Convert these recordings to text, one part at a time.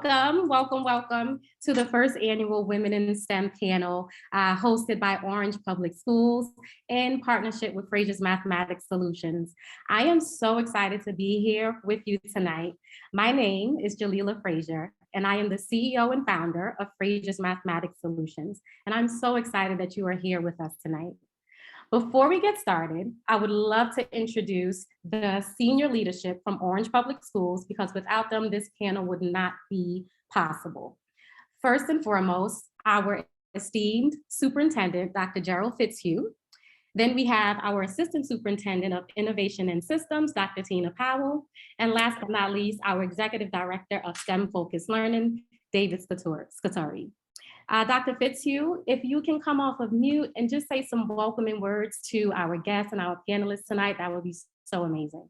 Welcome to the first annual Women in STEM panel hosted by Orange Public Schools in partnership with Fraser's Mathematics Solutions. I am so excited to be here with you tonight. My name is Jalila Fraser, and I am the CEO and founder of Fraser's Mathematics Solutions. And I'm so excited that you are here with us tonight. Before we get started, I would love to introduce the senior leadership from Orange Public Schools, because without them, this panel would not be possible. First and foremost, our esteemed superintendent, Dr. Gerald Fitzhugh. Then we have our assistant superintendent of innovation and systems, Dr. Tina Powell. And last but not least, our executive director of STEM-focused learning, David Scutari. Dr. Fitzhugh, if you can come off of mute and just say some welcoming words to our guests and our panelists tonight, that would be so amazing.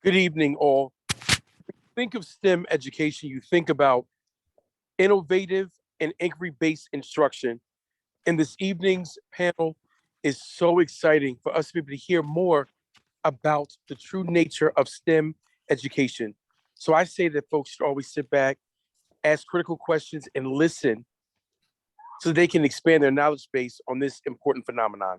Good evening, all. Think of STEM education, you think about innovative and inquiry-based instruction. And this evening's panel is so exciting for us to be able to hear more about the true nature of STEM education. So I say that folks should always sit back, ask critical questions, and listen so they can expand their knowledge base on this important phenomenon.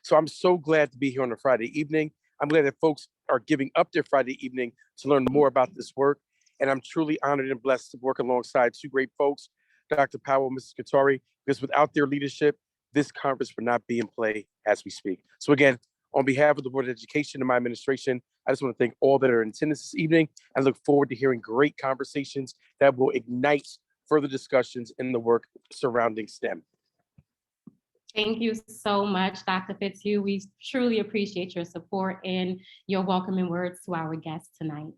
So I'm so glad to be here on a Friday evening. I'm glad that folks are giving up their Friday evening to learn more about this work. And I'm truly honored and blessed to work alongside two great folks, Dr. Powell and Mrs. Scutari, because without their leadership, this conference would not be in play as we speak. So again, on behalf of the Board of Education and my administration, I just want to thank all that are in attendance this evening. I look forward to hearing great conversations that will ignite further discussions in the work surrounding STEM. Thank you so much, Dr. Fitzhugh. We truly appreciate your support and your welcoming words to our guests tonight.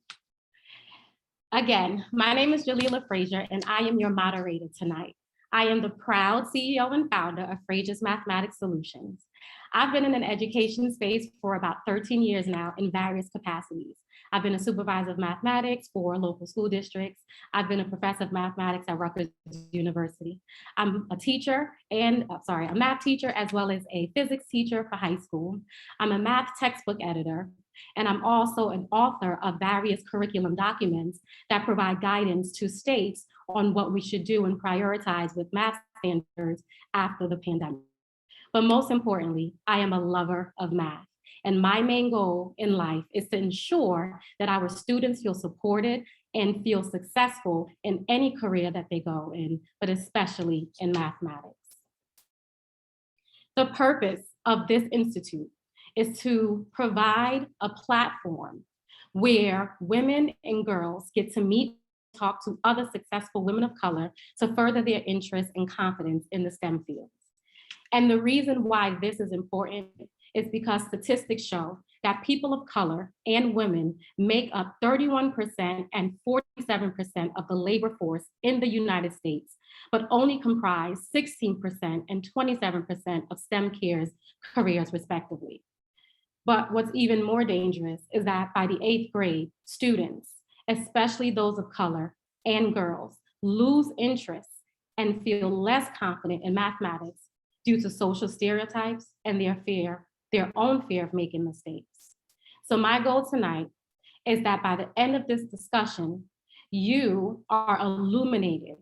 Again, my name is Jalila Fraser, and I am your moderator tonight. I am the proud CEO and founder of Fraser's Mathematics Solutions. I've been in an education space for about 13 years now in various capacities. I've been a supervisor of mathematics for local school districts. I've been a professor of mathematics at Rutgers University. I'm a teacher and, a math teacher, as well as a physics teacher for high school. I'm a math textbook editor, and I'm also an author of various curriculum documents that provide guidance to states on what we should do and prioritize with math standards after the pandemic. But most importantly, I am a lover of math. And my main goal in life is to ensure that our students feel supported and feel successful in any career that they go in, but especially in mathematics. The purpose of this institute is to provide a platform where women and girls get to meet, talk to other successful women of color to further their interest and confidence in the STEM fields. And the reason why this is important is because statistics show that people of color and women make up 31% and 47% of the labor force in the United States, but only comprise 16% and 27% of STEM careers respectively. But what's even more dangerous is that by the 8th grade, students, especially those of color and girls, lose interest and feel less confident in mathematics due to social stereotypes and their own fear of making mistakes. So my goal tonight is that by the end of this discussion, you are illuminated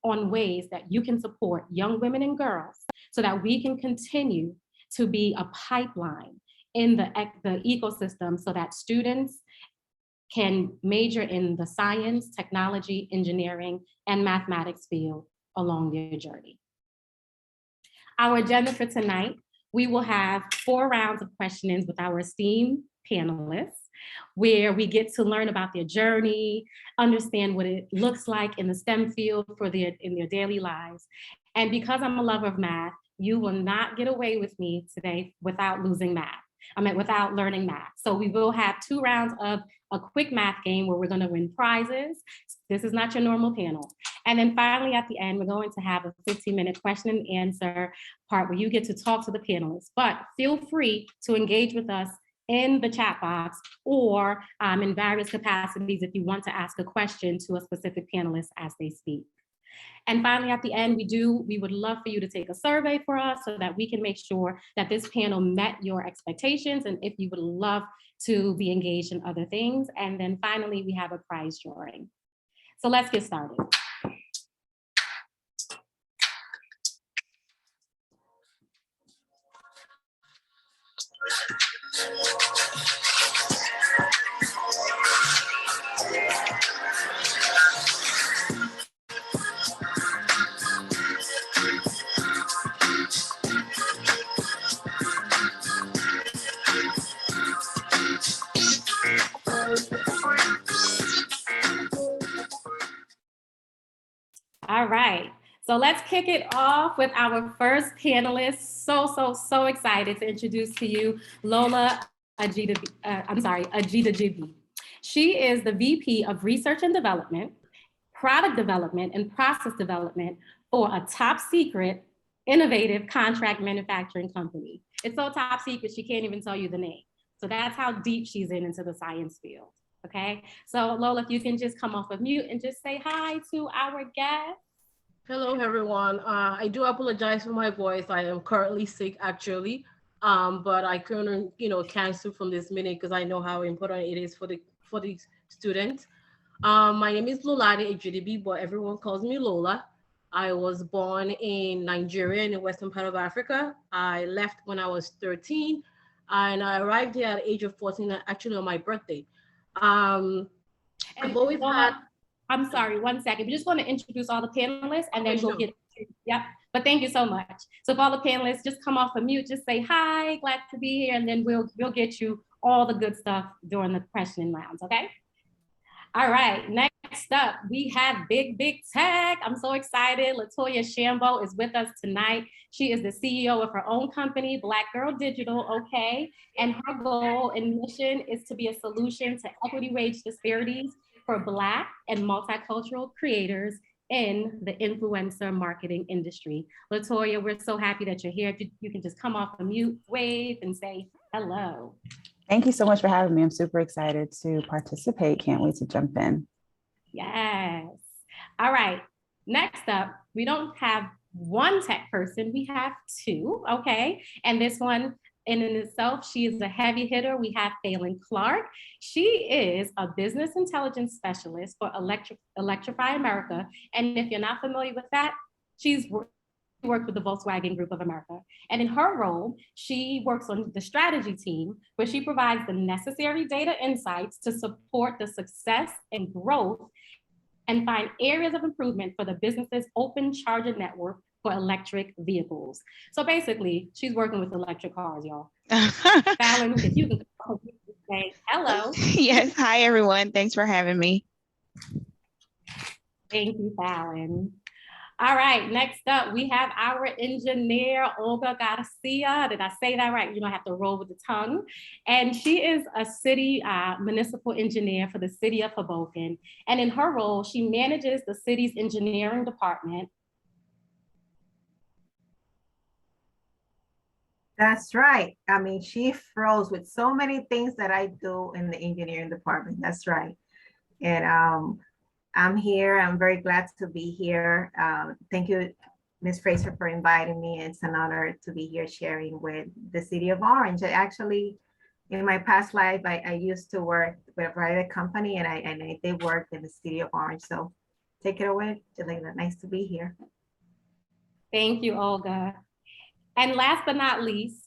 on ways that you can support young women and girls so that we can continue to be a pipeline in the ecosystem so that students can major in the science, technology, engineering, and mathematics field along their journey. Our agenda for tonight, we will have 4 rounds of questionings with our esteemed panelists, where we get to learn about their journey, understand what it looks like in the STEM field in their daily lives. And because I'm a lover of math, you will not get away with me today without learning math. So we will have 2 rounds of a quick math game where we're going to win prizes. This is not your normal panel. And then finally, at the end, we're going to have a 15-minute question and answer part where you get to talk to the panelists. But feel free to engage with us in the chat box or in various capacities if you want to ask a question to a specific panelist as they speak. And finally, at the end, we would love for you to take a survey for us so that we can make sure that this panel met your expectations and if you would love to be engaged in other things. And then finally, we have a prize drawing. So let's get started. All right, so let's kick it off with our first panelist. So excited to introduce to you Lola Ajitajibi. She is the VP of Research and Development, Product Development, and Process Development for a top secret, innovative contract manufacturing company. It's so top secret, she can't even tell you the name. So that's how deep she's into the science field. Okay, so Lola, if you can just come off of mute and just say hi to our guest. Hello, everyone. I do apologize for my voice. I am currently sick, actually, but I couldn't, cancel from this minute because I know how important it is for the students. My name is Lolade Ejidibi, but everyone calls me Lola. I was born in Nigeria, in the western part of Africa. I left when I was 13, and I arrived here at the age of 14, actually on my birthday. I've always had. I'm sorry, 1 second. We're just going to introduce all the panelists and then we'll get, yep. But thank you so much. So for all the panelists, just come off of mute, just say hi, glad to be here, and then we'll get you all the good stuff during the questioning rounds, okay? All right, next up, we have Big Tech. I'm so excited. Latoya Shambo is with us tonight. She is the CEO of her own company, Black Girl Digital, okay? And her goal and mission is to be a solution to equity wage disparities for Black and multicultural creators in the influencer marketing industry. Latoya, we're so happy that you're here. If you can just come off the mute, wave, and say hello. Thank you so much for having me. I'm super excited to participate. Can't wait to jump in. Yes. All right. Next up, we don't have one tech person, we have two, okay? And this one in itself, she is a heavy hitter. We have Phalen Clark. She is a business intelligence specialist for Electrify America. And if you're not familiar with that, she's worked with the Volkswagen Group of America. And in her role, she works on the strategy team where she provides the necessary data insights to support the success and growth and find areas of improvement for the business's open charger network for electric vehicles. So basically, she's working with electric cars, y'all. Phalen, if you can say hello. Yes, hi everyone. Thanks for having me. Thank you, Phalen. All right, next up, we have our engineer, Olga Garcia. Did I say that right? You don't have to roll with the tongue. And she is a city municipal engineer for the city of Hoboken. And in her role, she manages the city's engineering department. That's right. I mean, she froze with so many things that I do in the engineering department. That's right. And I'm here. I'm very glad to be here. Thank you, Ms. Fraser, for inviting me. It's an honor to be here sharing with the city of Orange. Actually, in my past life, I used to work with a private company and I did work in the city of Orange. So take it away, Jelena. Nice to be here. Thank you, Olga. And last but not least,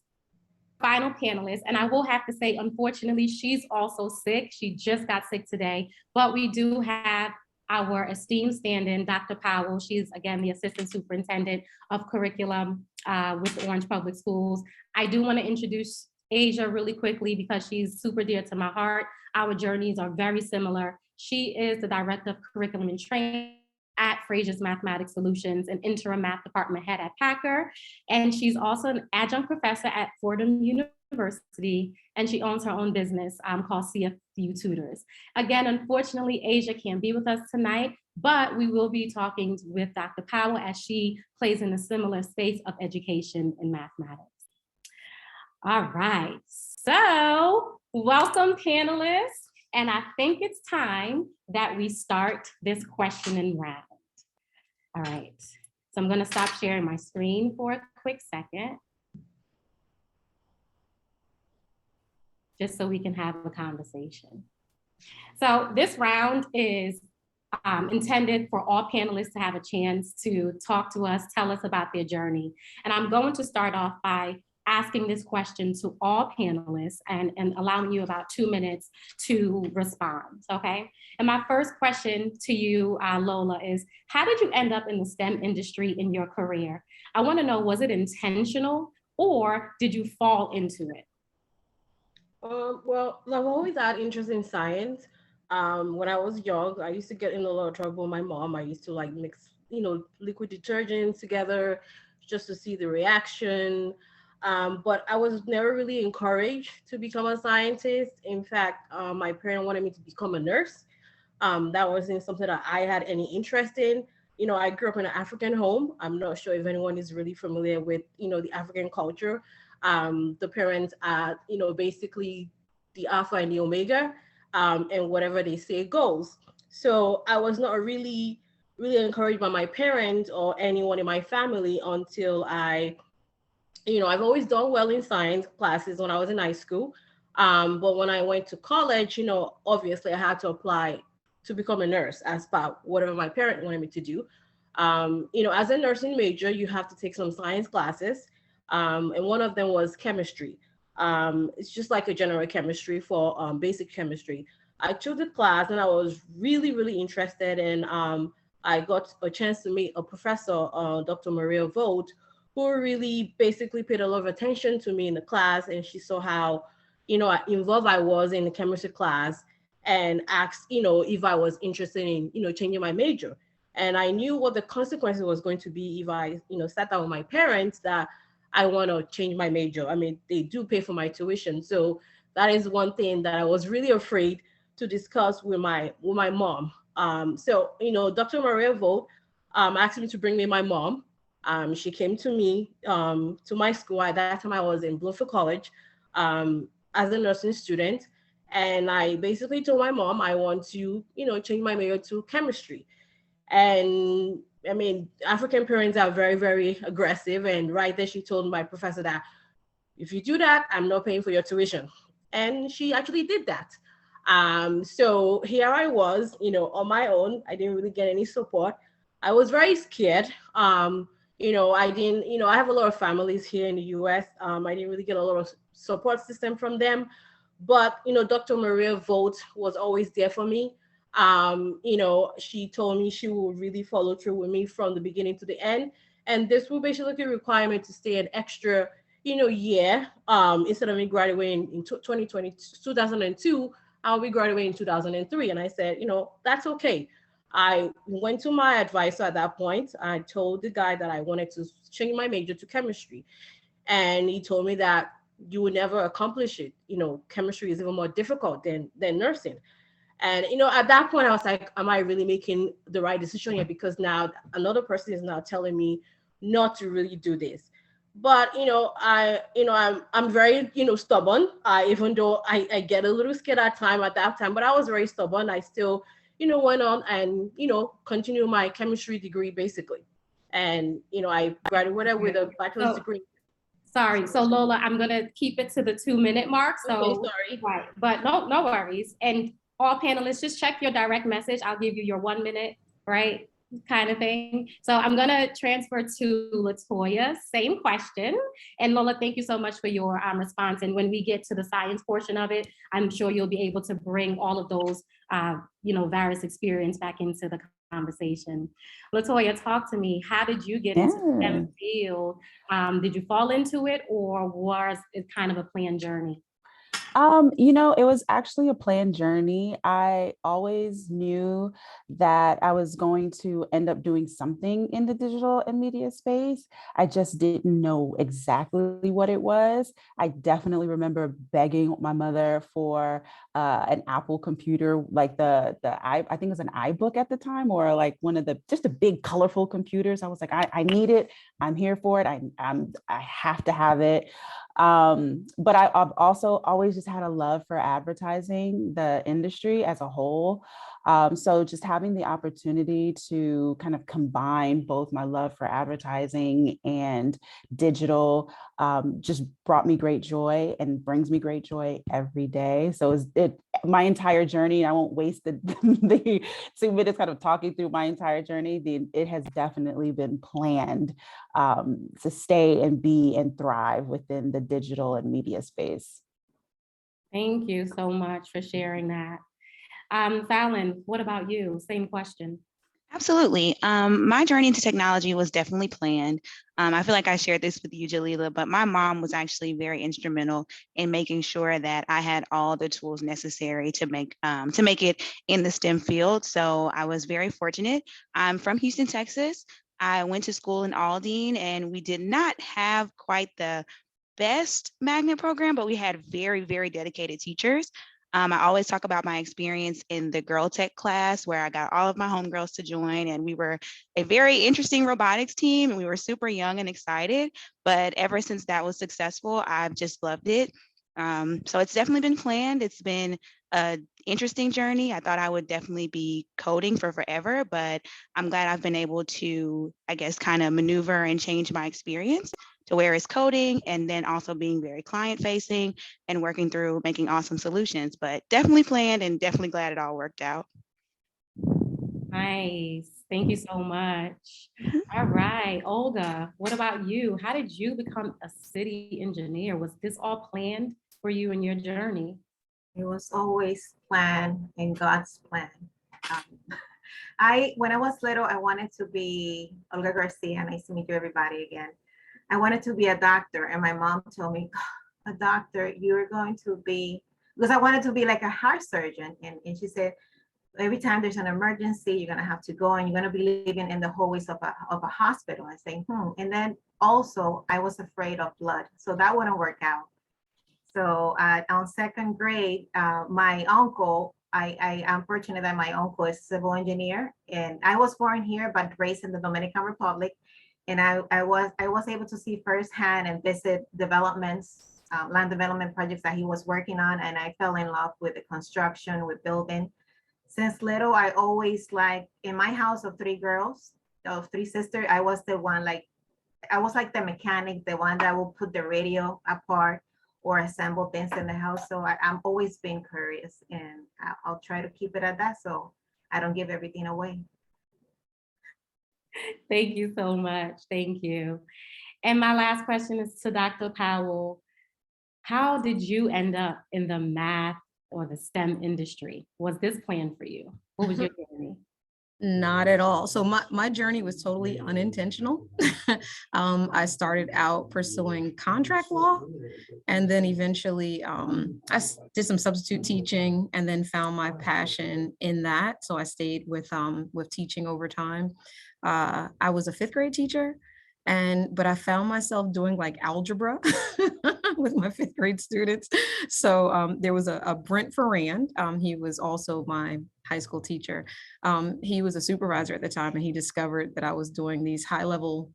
final panelist, and I will have to say, unfortunately, she's also sick. She just got sick today, but we do have our esteemed stand-in, Dr. Powell. She's, again, the Assistant Superintendent of Curriculum with Orange Public Schools. I do want to introduce Asia really quickly because she's super dear to my heart. Our journeys are very similar. She is the Director of Curriculum and Training at Frazier's Mathematics Solutions, an interim math department head at Packer. And she's also an adjunct professor at Fordham University, and she owns her own business called CFU Tutors. Again, unfortunately, Asia can't be with us tonight, but we will be talking with Dr. Powell as she plays in a similar space of education and mathematics. All right, so welcome panelists. And I think it's time that we start this questioning round. All right, so I'm gonna stop sharing my screen for a quick second. Just so we can have a conversation. So this round is intended for all panelists to have a chance to talk to us, tell us about their journey. And I'm going to start off by asking this question to all panelists and allowing you about 2 minutes to respond, okay? And my first question to you, Lola, is how did you end up in the STEM industry in your career? I wanna know, was it intentional or did you fall into it? Well, I've always had interest in science. When I was young, I used to get in a lot of trouble with my mom. I used to like mix, liquid detergents together just to see the reaction. But I was never really encouraged to become a scientist. In fact, my parents wanted me to become a nurse. That wasn't something that I had any interest in. I grew up in an African home. I'm not sure if anyone is really familiar with, the African culture. The parents are, basically the alpha and the omega, and whatever they say goes. So I was not really, really encouraged by my parents or anyone in my family until I've always done well in science classes when I was in high school. But when I went to college, obviously I had to apply to become a nurse as part whatever my parent wanted me to do. As a nursing major, you have to take some science classes. And one of them was chemistry. It's just like a general chemistry for basic chemistry. I took the class and I was really, really interested. And I got a chance to meet a professor, Dr. Maria Vogt, who really basically paid a lot of attention to me in the class. And she saw how, involved I was in the chemistry class and asked, if I was interested in, changing my major. And I knew what the consequences was going to be if I, sat down with my parents that I want to change my major. I mean, they do pay for my tuition. So that is one thing that I was really afraid to discuss with my mom. Dr. Maria Vogt asked me to bring me my mom. She came to me, to my school. At that time, I was in Bloomfield College as a nursing student. And I basically told my mom I want to, change my major to chemistry. And I mean, African parents are very, very aggressive. And right there, she told my professor that if you do that, I'm not paying for your tuition. And she actually did that. So here I was, on my own. I didn't really get any support. I was very scared. I didn't, I have a lot of families here in the US. I didn't really get a lot of support system from them. But, Dr. Maria Vogt was always there for me. She told me she will really follow through with me from the beginning to the end. And this will basically require me to stay an extra, year. Instead of me graduating in 2002, I'll be graduating in 2003. And I said, that's okay. I went to my advisor at that point. I told the guy that I wanted to change my major to chemistry. And he told me that you would never accomplish it. Chemistry is even more difficult than nursing. And, at that point, I was like, am I really making the right decision here? Because now another person is now telling me not to really do this. But, I'm very, stubborn, even though I get a little scared at that time, but I was very stubborn. I still, went on and, continued my chemistry degree, basically. And, I graduated with a bachelor's degree. Sorry, so Lola, I'm gonna keep it to the 2-minute mark. So, okay, sorry. Right, but no worries. And all panelists, just check your direct message. I'll give you your 1 minute, right? Kind of thing. So I'm gonna transfer to Latoya, same question. And Lola, thank you so much for your response. And when we get to the science portion of it, I'm sure you'll be able to bring all of those, various experience back into the conversation. Latoya, talk to me. How did you get into the STEM field? Did you fall into it, or was it kind of a planned journey? It was actually a planned journey. I always knew that I was going to end up doing something in the digital and media space. I just didn't know exactly what it was. I definitely remember begging my mother for an Apple computer, like I think it was an iBook at the time, or like one of just a big colorful computers. I was like, I need it. I'm here for it. I have to have it. But I've also always just had a love for advertising, the industry as a whole. So just having the opportunity to kind of combine both my love for advertising and digital just brought me great joy and brings me great joy every day. So my entire journey. I won't waste the 2 minutes kind of talking through my entire journey. It has definitely been planned to stay and be and thrive within the digital and media space. Thank you so much for sharing that. Phalen, what about you? Same question. Absolutely. My journey into technology was definitely planned. I feel like I shared this with you, Jalila, but my mom was actually very instrumental in making sure that I had all the tools necessary to make it in the STEM field. So I was very fortunate. I'm from Houston, Texas. I went to school in Aldine, and we did not have quite the best magnet program, but we had very, very dedicated teachers. I always talk about my experience in the Girl Tech class where I got all of my homegirls to join, and we were a very interesting robotics team, and we were super young and excited. But ever since that was successful, I've just loved it. So it's definitely been planned. It's been an interesting journey. I thought I would definitely be coding for forever, but I'm glad I've been able to, I guess, kind of maneuver and change my experience to where it's coding and then also being very client facing and working through making awesome solutions, but definitely planned and definitely glad it all worked out. Nice. Thank you so much. All right, Olga, what about you? How did you become a city engineer? Was this all planned for you in your journey? It was always planned in God's plan. When I was little, I wanted to be Olga Garcia. Nice to meet you, everybody, again. I wanted to be a doctor, and my mom told me, a doctor, you're going to be, because I wanted to be like a heart surgeon. And she said, every time there's an emergency, you're gonna have to go and you're gonna be living in the hallways of a hospital. I say, And then also I was afraid of blood, so that wouldn't work out. So on second grade, my uncle, I am fortunate that my uncle is a civil engineer, and I was born here but raised in the Dominican Republic. And I was able to see firsthand and visit developments, land development projects that he was working on. And I fell in love with the construction, with building. Since little, I always in my house of 3 girls, of 3 sisters, I was the one, I was like the mechanic, the one that will put the radio apart or assemble things in the house. So I'm always being curious, and I'll try to keep it at that so I don't give everything away. Thank you so much. Thank you. And my last question is to Dr. Powell. How did you end up in the math or the STEM industry? Was this planned for you? What was your journey? Not at all. So my journey was totally unintentional. I started out pursuing contract law, and then eventually did some substitute teaching, and then found my passion in that. So I stayed with teaching over time. I was a 5th grade teacher, but I found myself doing like algebra with my 5th grade students. So there was a Brent Ferrand. He was also my high school teacher. He was a supervisor at the time, and he discovered that I was doing these high level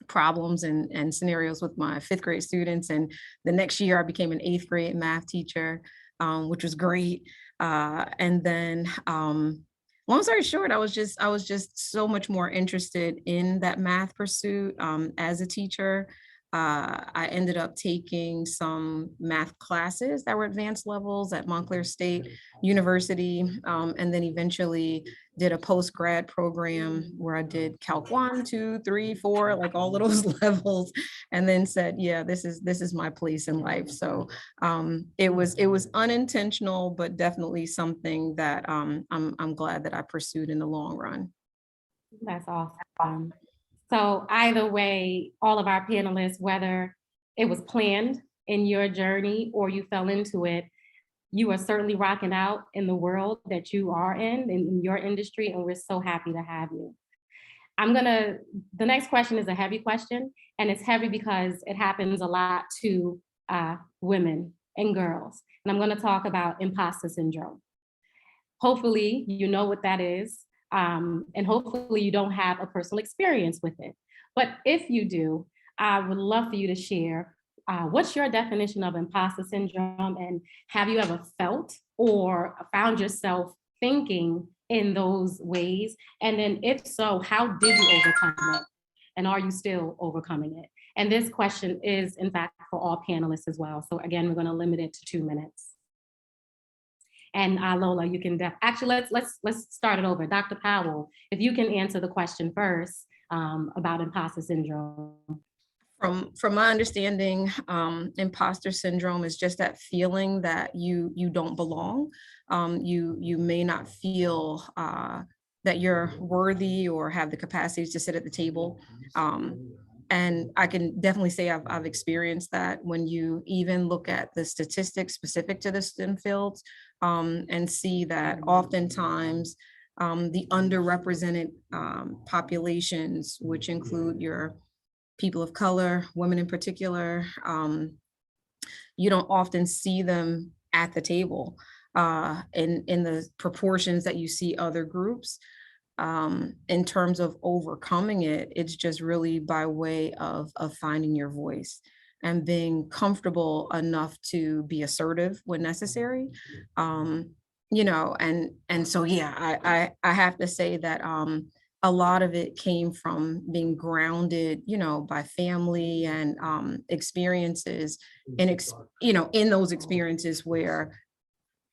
problems and scenarios with my 5th grade students. And the next year I became an 8th grade math teacher, which was great. And then long story short, I was just so much more interested in that math pursuit as a teacher. I ended up taking some math classes that were advanced levels at Montclair State University, and then eventually did a post-grad program where I did Calc 1, 2, 3, 4, like all of those levels, and then said, yeah, this is my place in life. So it was unintentional, but definitely something that I'm glad that I pursued in the long run. That's awesome. So either way, all of our panelists, whether it was planned in your journey or you fell into it, you are certainly rocking out in the world that you are in your industry, and we're so happy to have you. The next question is a heavy question, and it's heavy because it happens a lot to women and girls. And I'm gonna talk about imposter syndrome. Hopefully you know what that is. And hopefully you don't have a personal experience with it. But if you do, I would love for you to share what's your definition of imposter syndrome, and have you ever felt or found yourself thinking in those ways? And then if so, how did you overcome it? And are you still overcoming it? And this question is in fact for all panelists as well. So again, we're gonna limit it to 2 minutes. And Lola, you can actually let's start it over. Dr. Powell, if you can answer the question first about imposter syndrome. From my understanding, imposter syndrome is just that feeling that you don't belong. You may not feel that you're worthy or have the capacities to sit at the table. And I can definitely say I've experienced that when you even look at the statistics specific to the STEM fields and see that oftentimes the underrepresented populations, which include your people of color, women in particular, you don't often see them at the table in the proportions that you see other groups. In terms of overcoming it, it's just really by way of finding your voice and being comfortable enough to be assertive when necessary. You know, and so, yeah, I have to say that a lot of it came from being grounded, you know, by family and experiences and, you know, in those experiences where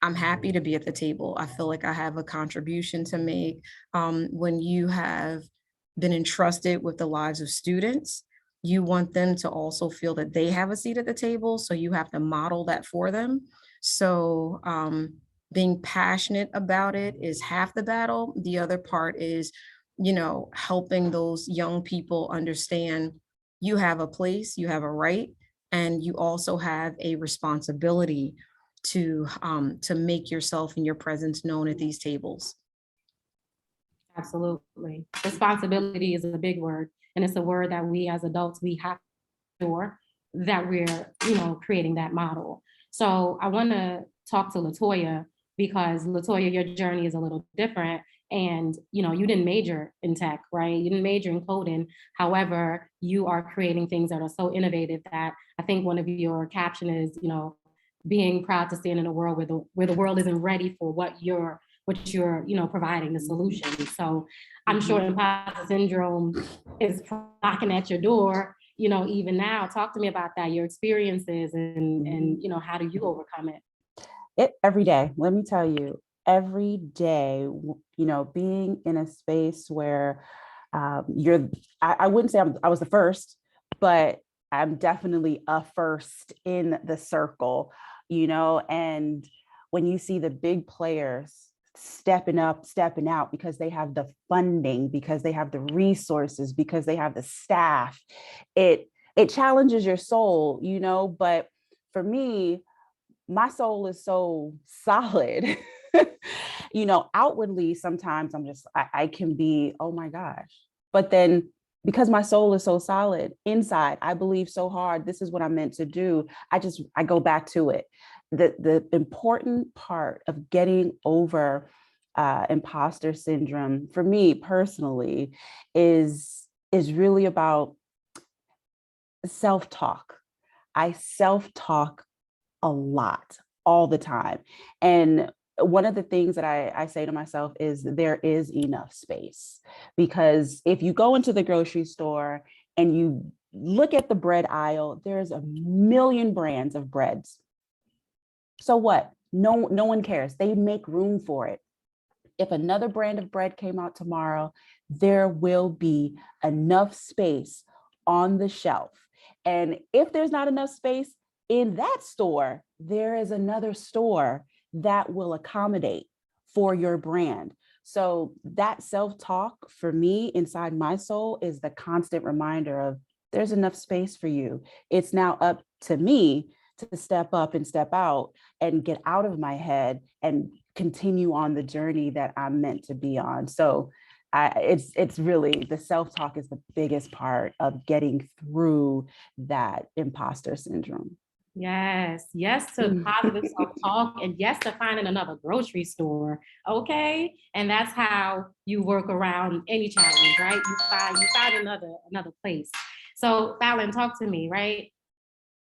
I'm happy to be at the table. I feel like I have a contribution to make. When you have been entrusted with the lives of students, you want them to also feel that they have a seat at the table. So you have to model that for them. So being passionate about it is half the battle. The other part is, you know, helping those young people understand you have a place, you have a right, and you also have a responsibility to make yourself and your presence known at these tables. Absolutely. Responsibility is a big word, and it's a word that we as adults, we have to ensure that we're, you know, creating that model. So I want to talk to Latoya, because Latoya, your journey is a little different. And, you know, you didn't major in tech, right? You didn't major in coding. However, you are creating things that are so innovative that I think one of your caption is, you know, being proud to stand in a world where the world isn't ready for what you're you know, providing the solution. So I'm sure imposter syndrome is knocking at your door, you know, even now. Talk to me about that, your experiences, and you know, how do you overcome it? Every day, let me tell you, every day, you know, being in a space where I wouldn't say I was the first, but I'm definitely a first in the circle, you know. And when you see the big players stepping up, stepping out, because they have the funding, because they have the resources, because they have the staff, it challenges your soul, you know. But for me, my soul is so solid. You know, outwardly, sometimes I can be, oh my gosh. But then because my soul is so solid inside, I believe so hard, this is what I'm meant to do. I go back to it. The important part of getting over imposter syndrome for me personally is really about self-talk. I self-talk a lot, all the time. And one of the things that I say to myself is there is enough space, because if you go into the grocery store and you look at the bread aisle, there's a million brands of breads. So what? No one cares. They make room for it. If another brand of bread came out tomorrow, there will be enough space on the shelf. And if there's not enough space in that store, there is another store that will accommodate for your brand. So that self-talk for me inside my soul is the constant reminder of there's enough space for you. It's now up to me to step up and step out and get out of my head and continue on the journey that I'm meant to be on. So it's really, the self-talk is the biggest part of getting through that imposter syndrome. Yes to positive self-talk, and yes to finding another grocery store. Okay. And that's how you work around any challenge, right? You find another place. So Phalen, talk to me, right?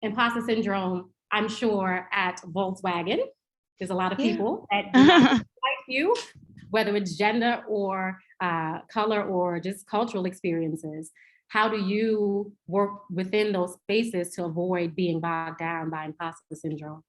Imposter syndrome, I'm sure at Volkswagen, there's a lot of people that do not like you, whether it's gender or color or just cultural experiences. How do you work within those spaces to avoid being bogged down by imposter syndrome?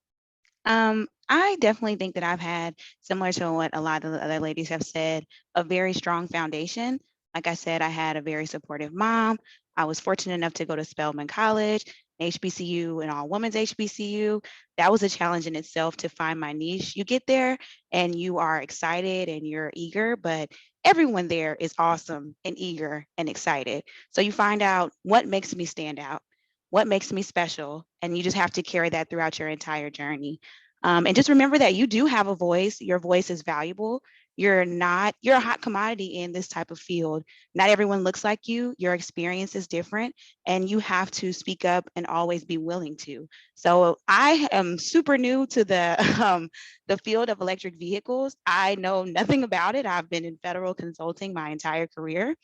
I definitely think that I've had, similar to what a lot of the other ladies have said, a very strong foundation. Like I said, I had a very supportive mom. I was fortunate enough to go to Spelman College, HBCU, an all women's HBCU. That was a challenge in itself to find my niche. You get there and you are excited and you're eager, but everyone there is awesome and eager and excited. So you find out what makes me stand out, what makes me special, and you just have to carry that throughout your entire journey. And just remember that you do have a voice. Your voice is valuable. You're a hot commodity in this type of field. Not everyone looks like you. Your experience is different, and you have to speak up and always be willing to. So I am super new to the field of electric vehicles. I know nothing about it. I've been in federal consulting my entire career,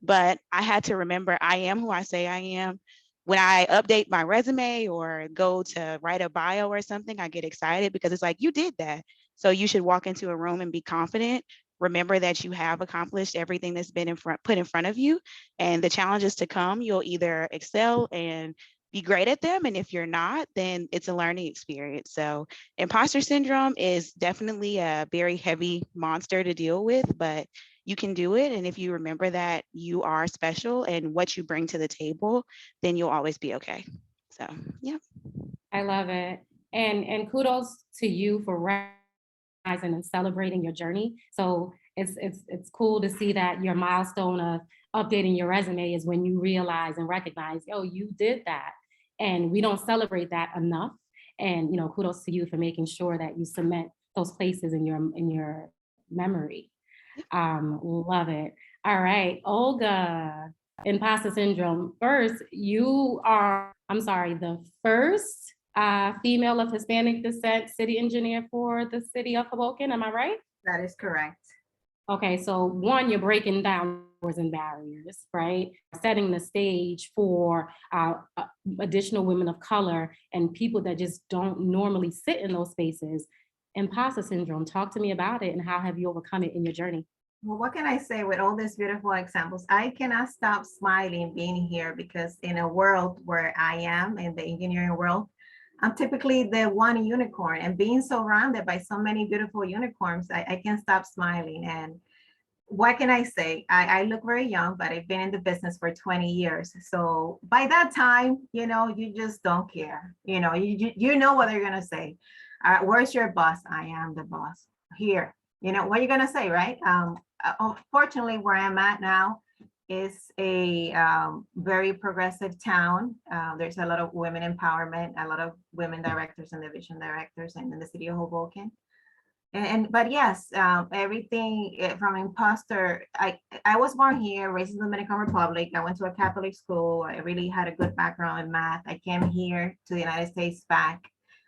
but I had to remember I am who I say I am. When I update my resume or go to write a bio or something, I get excited because it's like, you did that. So you should walk into a room and be confident. Remember that you have accomplished everything that's been put in front of you, and the challenges to come, you'll either excel and be great at them. And if you're not, then it's a learning experience. So imposter syndrome is definitely a very heavy monster to deal with, but you can do it. And if you remember that you are special and what you bring to the table, then you'll always be okay. So, yeah. I love it. And kudos to you for recognizing and celebrating your journey. So it's cool to see that your milestone of updating your resume is when you realize and recognize, oh, you did that. And we don't celebrate that enough. And kudos to you for making sure that you cement those places in your memory. Love it. All right, Olga, imposter syndrome. First, you are, I'm sorry, the first female of Hispanic descent city engineer for the city of Hoboken. Am I right? That is correct. Okay, so one, you're breaking down doors and barriers, right? Setting the stage for additional women of color and people that just don't normally sit in those spaces. Imposter syndrome, talk to me about it and how have you overcome it in your journey? Well, what can I say with all these beautiful examples? I cannot stop smiling being here because in a world where I am in the engineering world, I'm typically the one unicorn, and being surrounded by so many beautiful unicorns, I can't stop smiling. And what can I say? I look very young, but I've been in the business for 20 years. So by that time, you just don't care. You know what they're going to say. Where's your boss? I am the boss here. What are you going to say, right? Unfortunately, where I'm at now is a very progressive town. There's a lot of women empowerment, a lot of women directors and division directors in the city of Hoboken. But yes, everything from imposter. I was born here, raised in the Dominican Republic. I went to a Catholic school. I really had a good background in math. I came here to the United States back,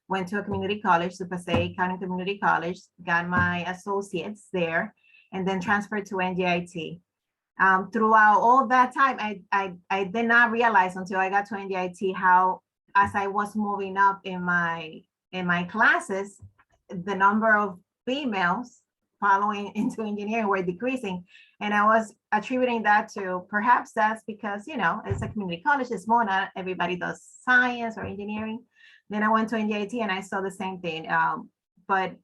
went to a community college, the Passaic County Community College, got my associates there, and then transferred to NJIT. Throughout all that time, I did not realize until I got to NJIT how, as I was moving up in my classes, the number of females following into engineering were decreasing. And I was attributing that to perhaps that's because, it's a community college, it's small, not everybody does science or engineering. Then I went to NJIT and I saw the same thing. But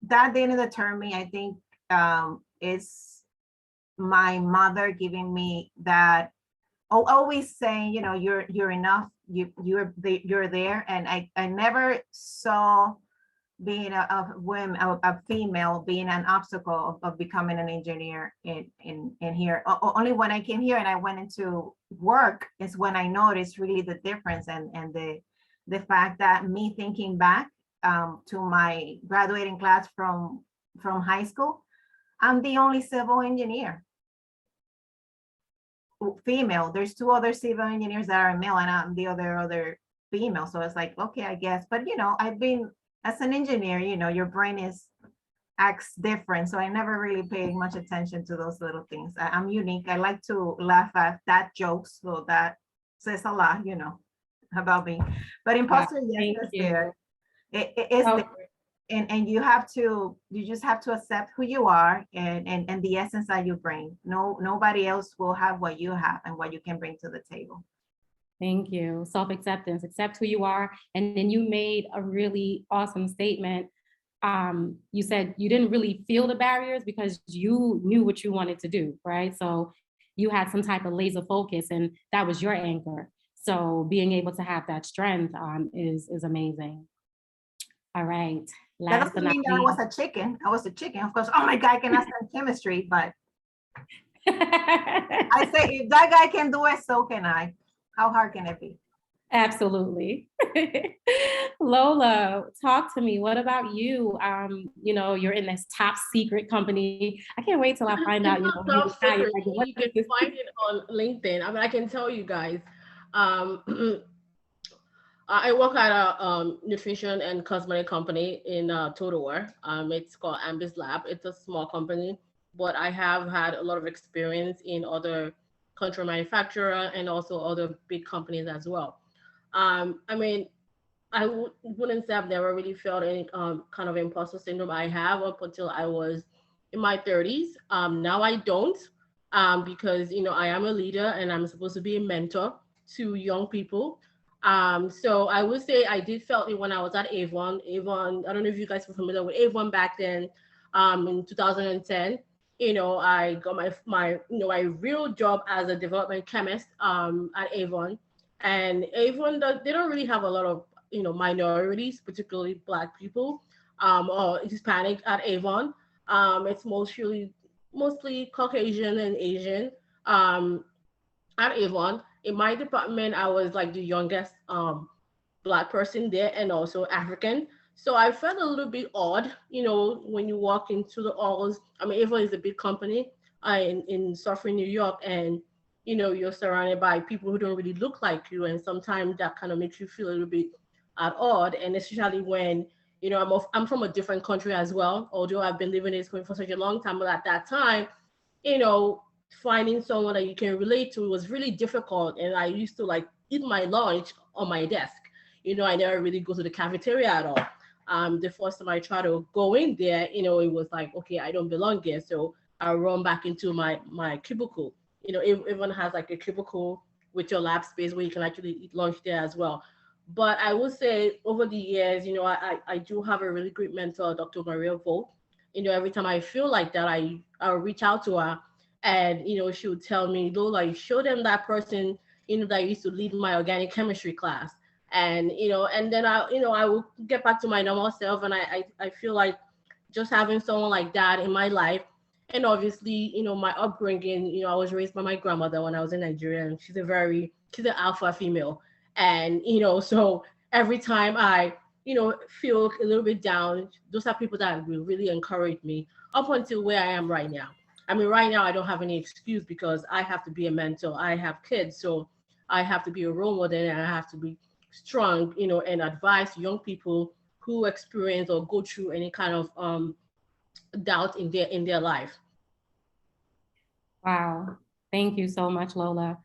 that didn't deter me. I think it's my mother giving me that, always saying, you're enough, you're there. And I never saw being a female being an obstacle of becoming an engineer in here. Only when I came here and I went into work is when I noticed really the difference and the fact that me thinking back to my graduating class from high school, I'm the only civil engineer female. There's two other civil engineers that are male and I'm the other female. So it's like, okay, I guess. But I've been, as an engineer, your brain acts different. So I never really paid much attention to those little things. I'm unique. I like to laugh at that jokes. So that says a lot, about me. But imposter, yes, it's there. It is there. And you just have to accept who you are and the essence that you bring. Nobody else will have what you have and what you can bring to the table. Thank you. Self-acceptance, accept who you are. And then you made a really awesome statement. You said you didn't really feel the barriers because you knew what you wanted to do, right? So you had some type of laser focus and that was your anchor. So being able to have that strength is amazing. All right. That Last but doesn't not mean that I least. was a chicken. I was a chicken. Of course, oh my God, I cannot stand chemistry, but I say if that guy can do it, so can I. How hard can it be? Absolutely. Lola, talk to me. What about you? You're in this top secret company. I can't wait till I find out, It's who not you top hired. secret. Like, what You is can this? find it on LinkedIn. I mean, I can tell you guys. Um, I work at a nutrition and cosmetic company in Totowa. It's called Ambis Lab. It's a small company, but I have had a lot of experience in other country manufacturer and also other big companies as well. I mean, wouldn't say I've never really felt any kind of imposter syndrome. I have up until I was in my 30s. Now I don't, because I am a leader and I'm supposed to be a mentor to young people. So I would say I did felt it when I was at Avon. Avon, I don't know if you guys were familiar with Avon back then. In 2010, I got my real job as a development chemist at Avon. And Avon, they don't really have a lot of minorities, particularly Black people, or Hispanic at Avon. It's mostly Caucasian and Asian. Um, at Avon, in my department, I was like the youngest Black person there and also African. So I felt a little bit odd, when you walk into the halls. I mean, Avon is a big company in Suffering, New York, and you're surrounded by people who don't really look like you, and sometimes that kind of makes you feel a little bit at odd, and especially when I'm from a different country as well. Although I've been living in this country for such a long time, but at that time, you know, finding someone that you can relate to was really difficult. And I used to like eat my lunch on my desk. I never really go to the cafeteria at all. The first time I tried to go in there, it was like, okay, I don't belong here. So I run back into my cubicle. Everyone has like a cubicle with your lab space where you can actually eat lunch there as well. But I would say over the years, I do have a really great mentor, Dr. Maria Vogt. Every time I feel like that, I'll reach out to her, and she would tell me, Lola, you show them that person, that used to lead my organic chemistry class. And and then I will get back to my normal self. And I feel like just having someone like that in my life. And obviously, my upbringing, I was raised by my grandmother when I was in Nigeria, and she's an alpha female. And, so every time I, feel a little bit down, those are people that will really encourage me up until where I am right now. I mean, right now I don't have any excuse because I have to be a mentor. I have kids, so I have to be a role model, and I have to be strong, and advise young people who experience or go through any kind of doubt in their life. Wow. Thank you so much, Lola.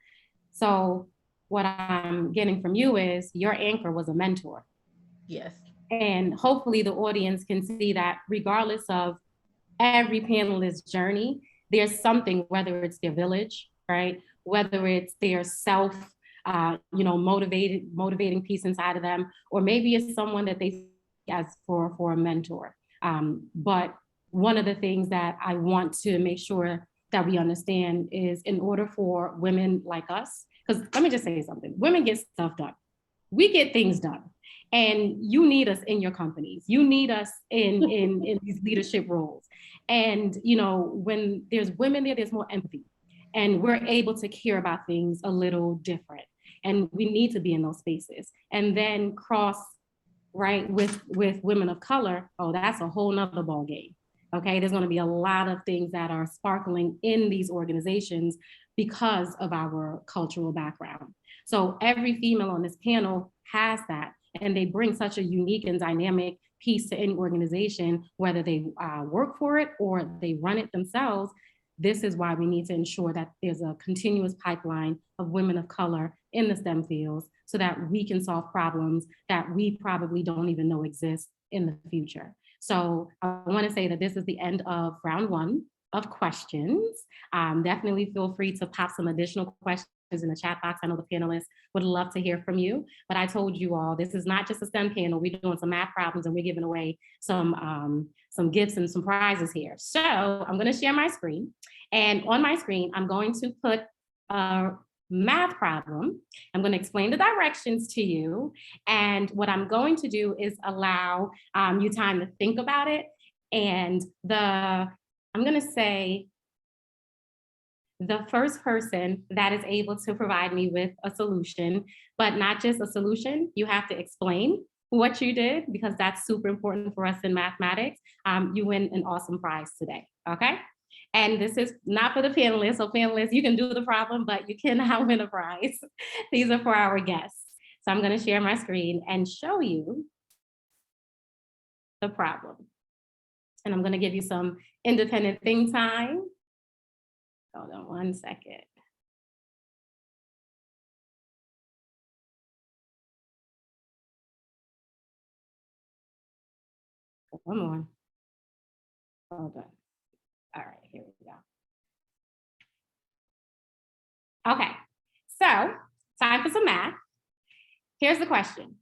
So what I'm getting from you is your anchor was a mentor. Yes. And hopefully the audience can see that regardless of every panelist's journey, there's something, whether it's their village, right? Whether it's their self, motivating piece inside of them, or maybe it's someone that they see as for a mentor. But one of the things that I want to make sure that we understand is, in order for women like us, because let me just say something, women get stuff done. We get things done. And you need us in your companies. You need us in these leadership roles. And when there's women there, there's more empathy. And we're able to care about things a little different. And we need to be in those spaces. And then cross, right, with women of color, oh, that's a whole nother ball game. Okay, there's gonna be a lot of things that are sparkling in these organizations because of our cultural background. So every female on this panel has that, and they bring such a unique and dynamic piece to any organization, whether they work for it or they run it themselves. This is why we need to ensure that there's a continuous pipeline of women of color in the STEM fields so that we can solve problems that we probably don't even know exist in the future. So I want to say that this is the end of round one of questions. Definitely feel free to pop some additional questions in the chat box. I know the panelists would love to hear from you, but I told you all, this is not just a STEM panel. We're doing some math problems and we're giving away some gifts and some prizes here. So I'm gonna share my screen, and on my screen, I'm going to put a math problem. I'm going to explain the directions to you. And what I'm going to do is allow you time to think about it. And I'm going to say the first person that is able to provide me with a solution, but not just a solution, you have to explain what you did, because that's super important for us in mathematics. You win an awesome prize today, okay? And this is not for the panelists. So panelists, you can do the problem, but you cannot win a prize. These are for our guests. So I'm gonna share my screen and show you the problem. And I'm gonna give you some independent think time. Hold on one second. One more. Hold on. All right, here we go. Okay, so time for some math. Here's the question.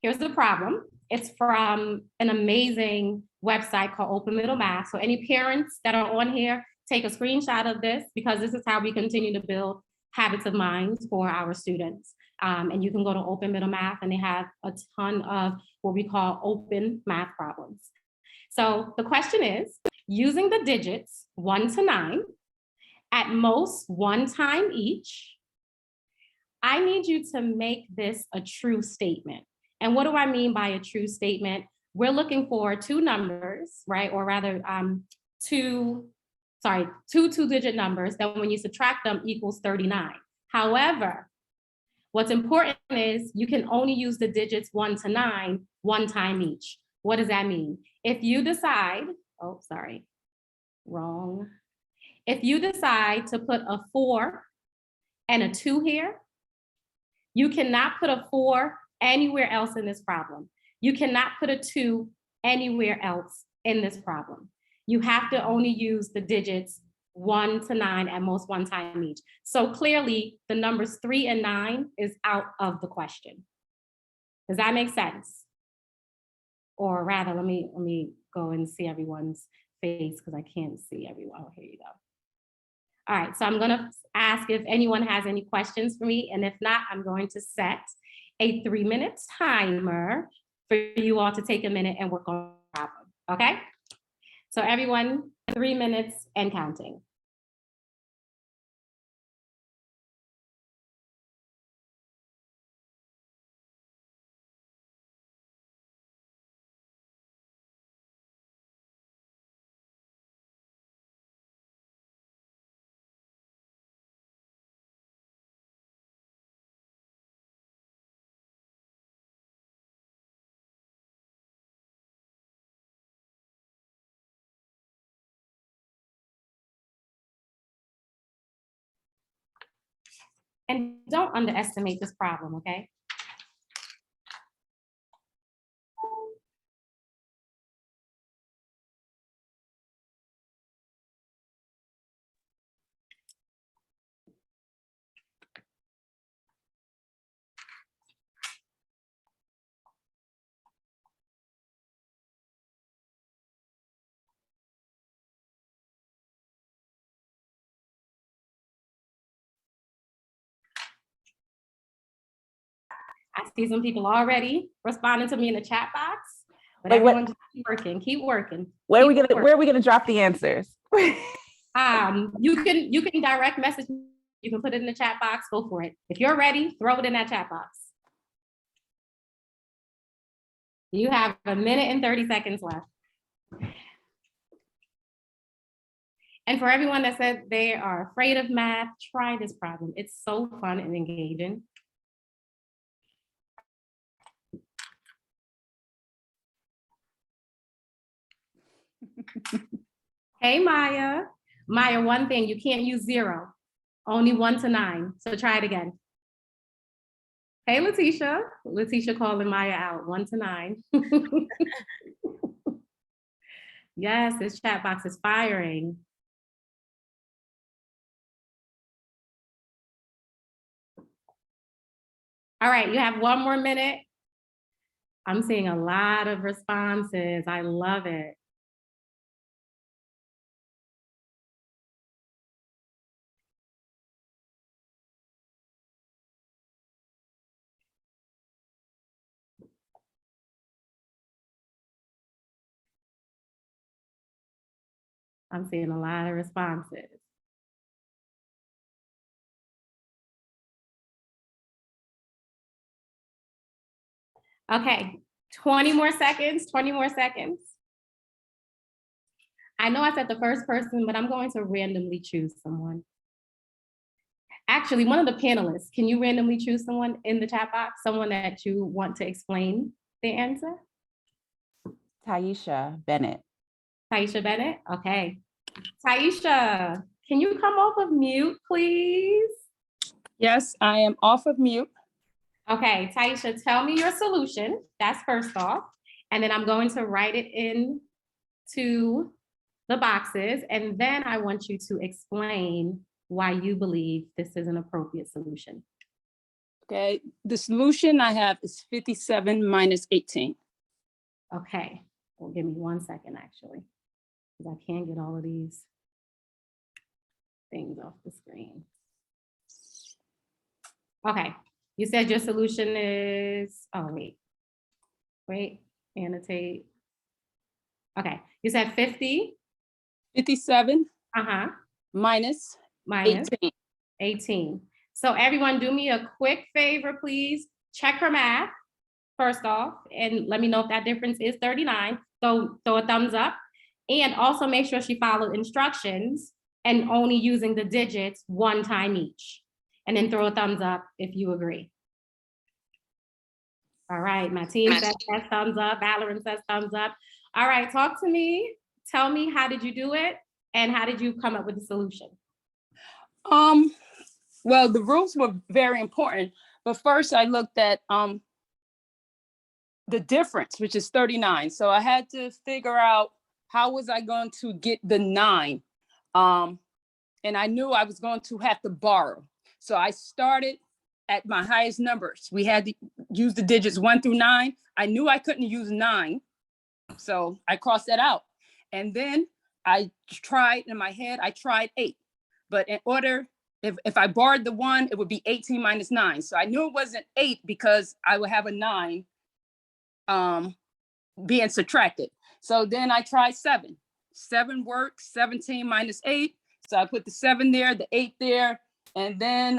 Here's the problem. It's from an amazing website called Open Middle Math. So any parents that are on here, take a screenshot of this, because this is how we continue to build habits of minds for our students. And you can go to Open Middle Math, and they have a ton of what we call open math problems. So the question is, using the digits 1 to 9, at most 1 time each, I need you to make this a true statement. And what do I mean by a true statement? We're looking for two numbers, right? Or rather, two two-digit numbers that when you subtract them equals 39. However, what's important is you can only use the digits 1 to 9 1 time each. What does that mean? If you decide, If you decide to put a 4 and a 2 here, you cannot put a 4 anywhere else in this problem. You cannot put a 2 anywhere else in this problem. You have to only use the digits 1 to 9 at most 1 time each. So clearly the numbers 3 and 9 is out of the question. Does that make sense? Or rather, let me go and see everyone's face, because I can't see everyone. Oh, here you go. All right, so I'm gonna ask if anyone has any questions for me, and if not, I'm going to set a 3-minute timer for you all to take a minute and work on the problem, okay? So everyone, 3 minutes and counting. And don't underestimate this problem, okay? I see some people already responding to me in the chat box, but Wait, everyone just keep working. Where are we gonna drop the answers? You can direct message me. You can put it in the chat box, go for it. If you're ready, throw it in that chat box. You have 1 minute and 30 seconds left. And for everyone that said they are afraid of math, try this problem. It's so fun and engaging. Hey, Maya. Maya, one thing, you can't use 0, only 1 to 9. So try it again. Hey, Letitia. Letitia calling Maya out, 1 to 9. Yes, this chat box is firing. All right, you have 1 more minute. I'm seeing a lot of responses. I love it. I'm seeing a lot of responses. Okay, 20 more seconds, 20 more seconds. I know I said the first person, but I'm going to randomly choose someone. Actually, one of the panelists, can you randomly choose someone in the chat box, someone that you want to explain the answer? Taisha Bennett. Taisha Bennett, okay. Taisha, can you come off of mute, please? Yes, I am off of mute. Okay, Taisha, tell me your solution. That's first off. And then I'm going to write it into the boxes. And then I want you to explain why you believe this is an appropriate solution. Okay, the solution I have is 57 minus 18. Okay, well, give me 1 second, actually, because I can't get all of these things off the screen. Okay, you said your solution is, oh, wait, annotate. Okay, you said 50. 57 Uh-huh. minus Minus 18. 18. So everyone do me a quick favor, please. Check her math, first off, and let me know if that difference is 39. So throw a thumbs up. And also make sure she followed instructions and only using the digits 1 time each. And then throw a thumbs up if you agree. All right, my team says thumbs up. Valerie says thumbs up. All right, talk to me. Tell me, how did you do it? And how did you come up with the solution? Well, the rules were very important, but first I looked at the difference, which is 39. So I had to figure out how was I going to get the 9. And I knew I was going to have to borrow. So I started at my highest numbers. We had to use the digits 1 through 9. I knew I couldn't use 9. So I crossed that out. And then I tried in my head, I tried 8. But in order, if I borrowed the 1, it would be 18 minus 9. So I knew it wasn't 8 because I would have a 9 being subtracted. So then I tried 7. 7 works, 17 minus 8. So I put the 7 there, the 8 there. And then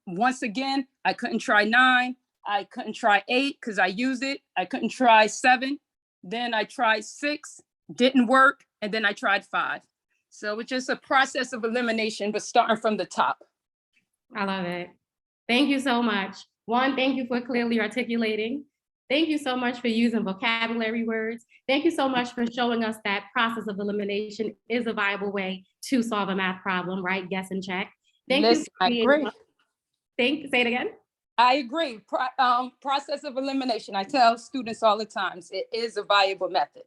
once again, I couldn't try 9. I couldn't try 8 because I used it. I couldn't try 7. Then I tried 6, didn't work. And then I tried 5. So it's just a process of elimination, but starting from the top. I love it. Thank you so much. One, thank you for clearly articulating. Thank you so much for using vocabulary words. Thank you so much for showing us that process of elimination is a viable way to solve a math problem, right? Guess and check. Thank you. I agree. Say it again. I agree. Process of elimination. I tell students all the time, it is a viable method.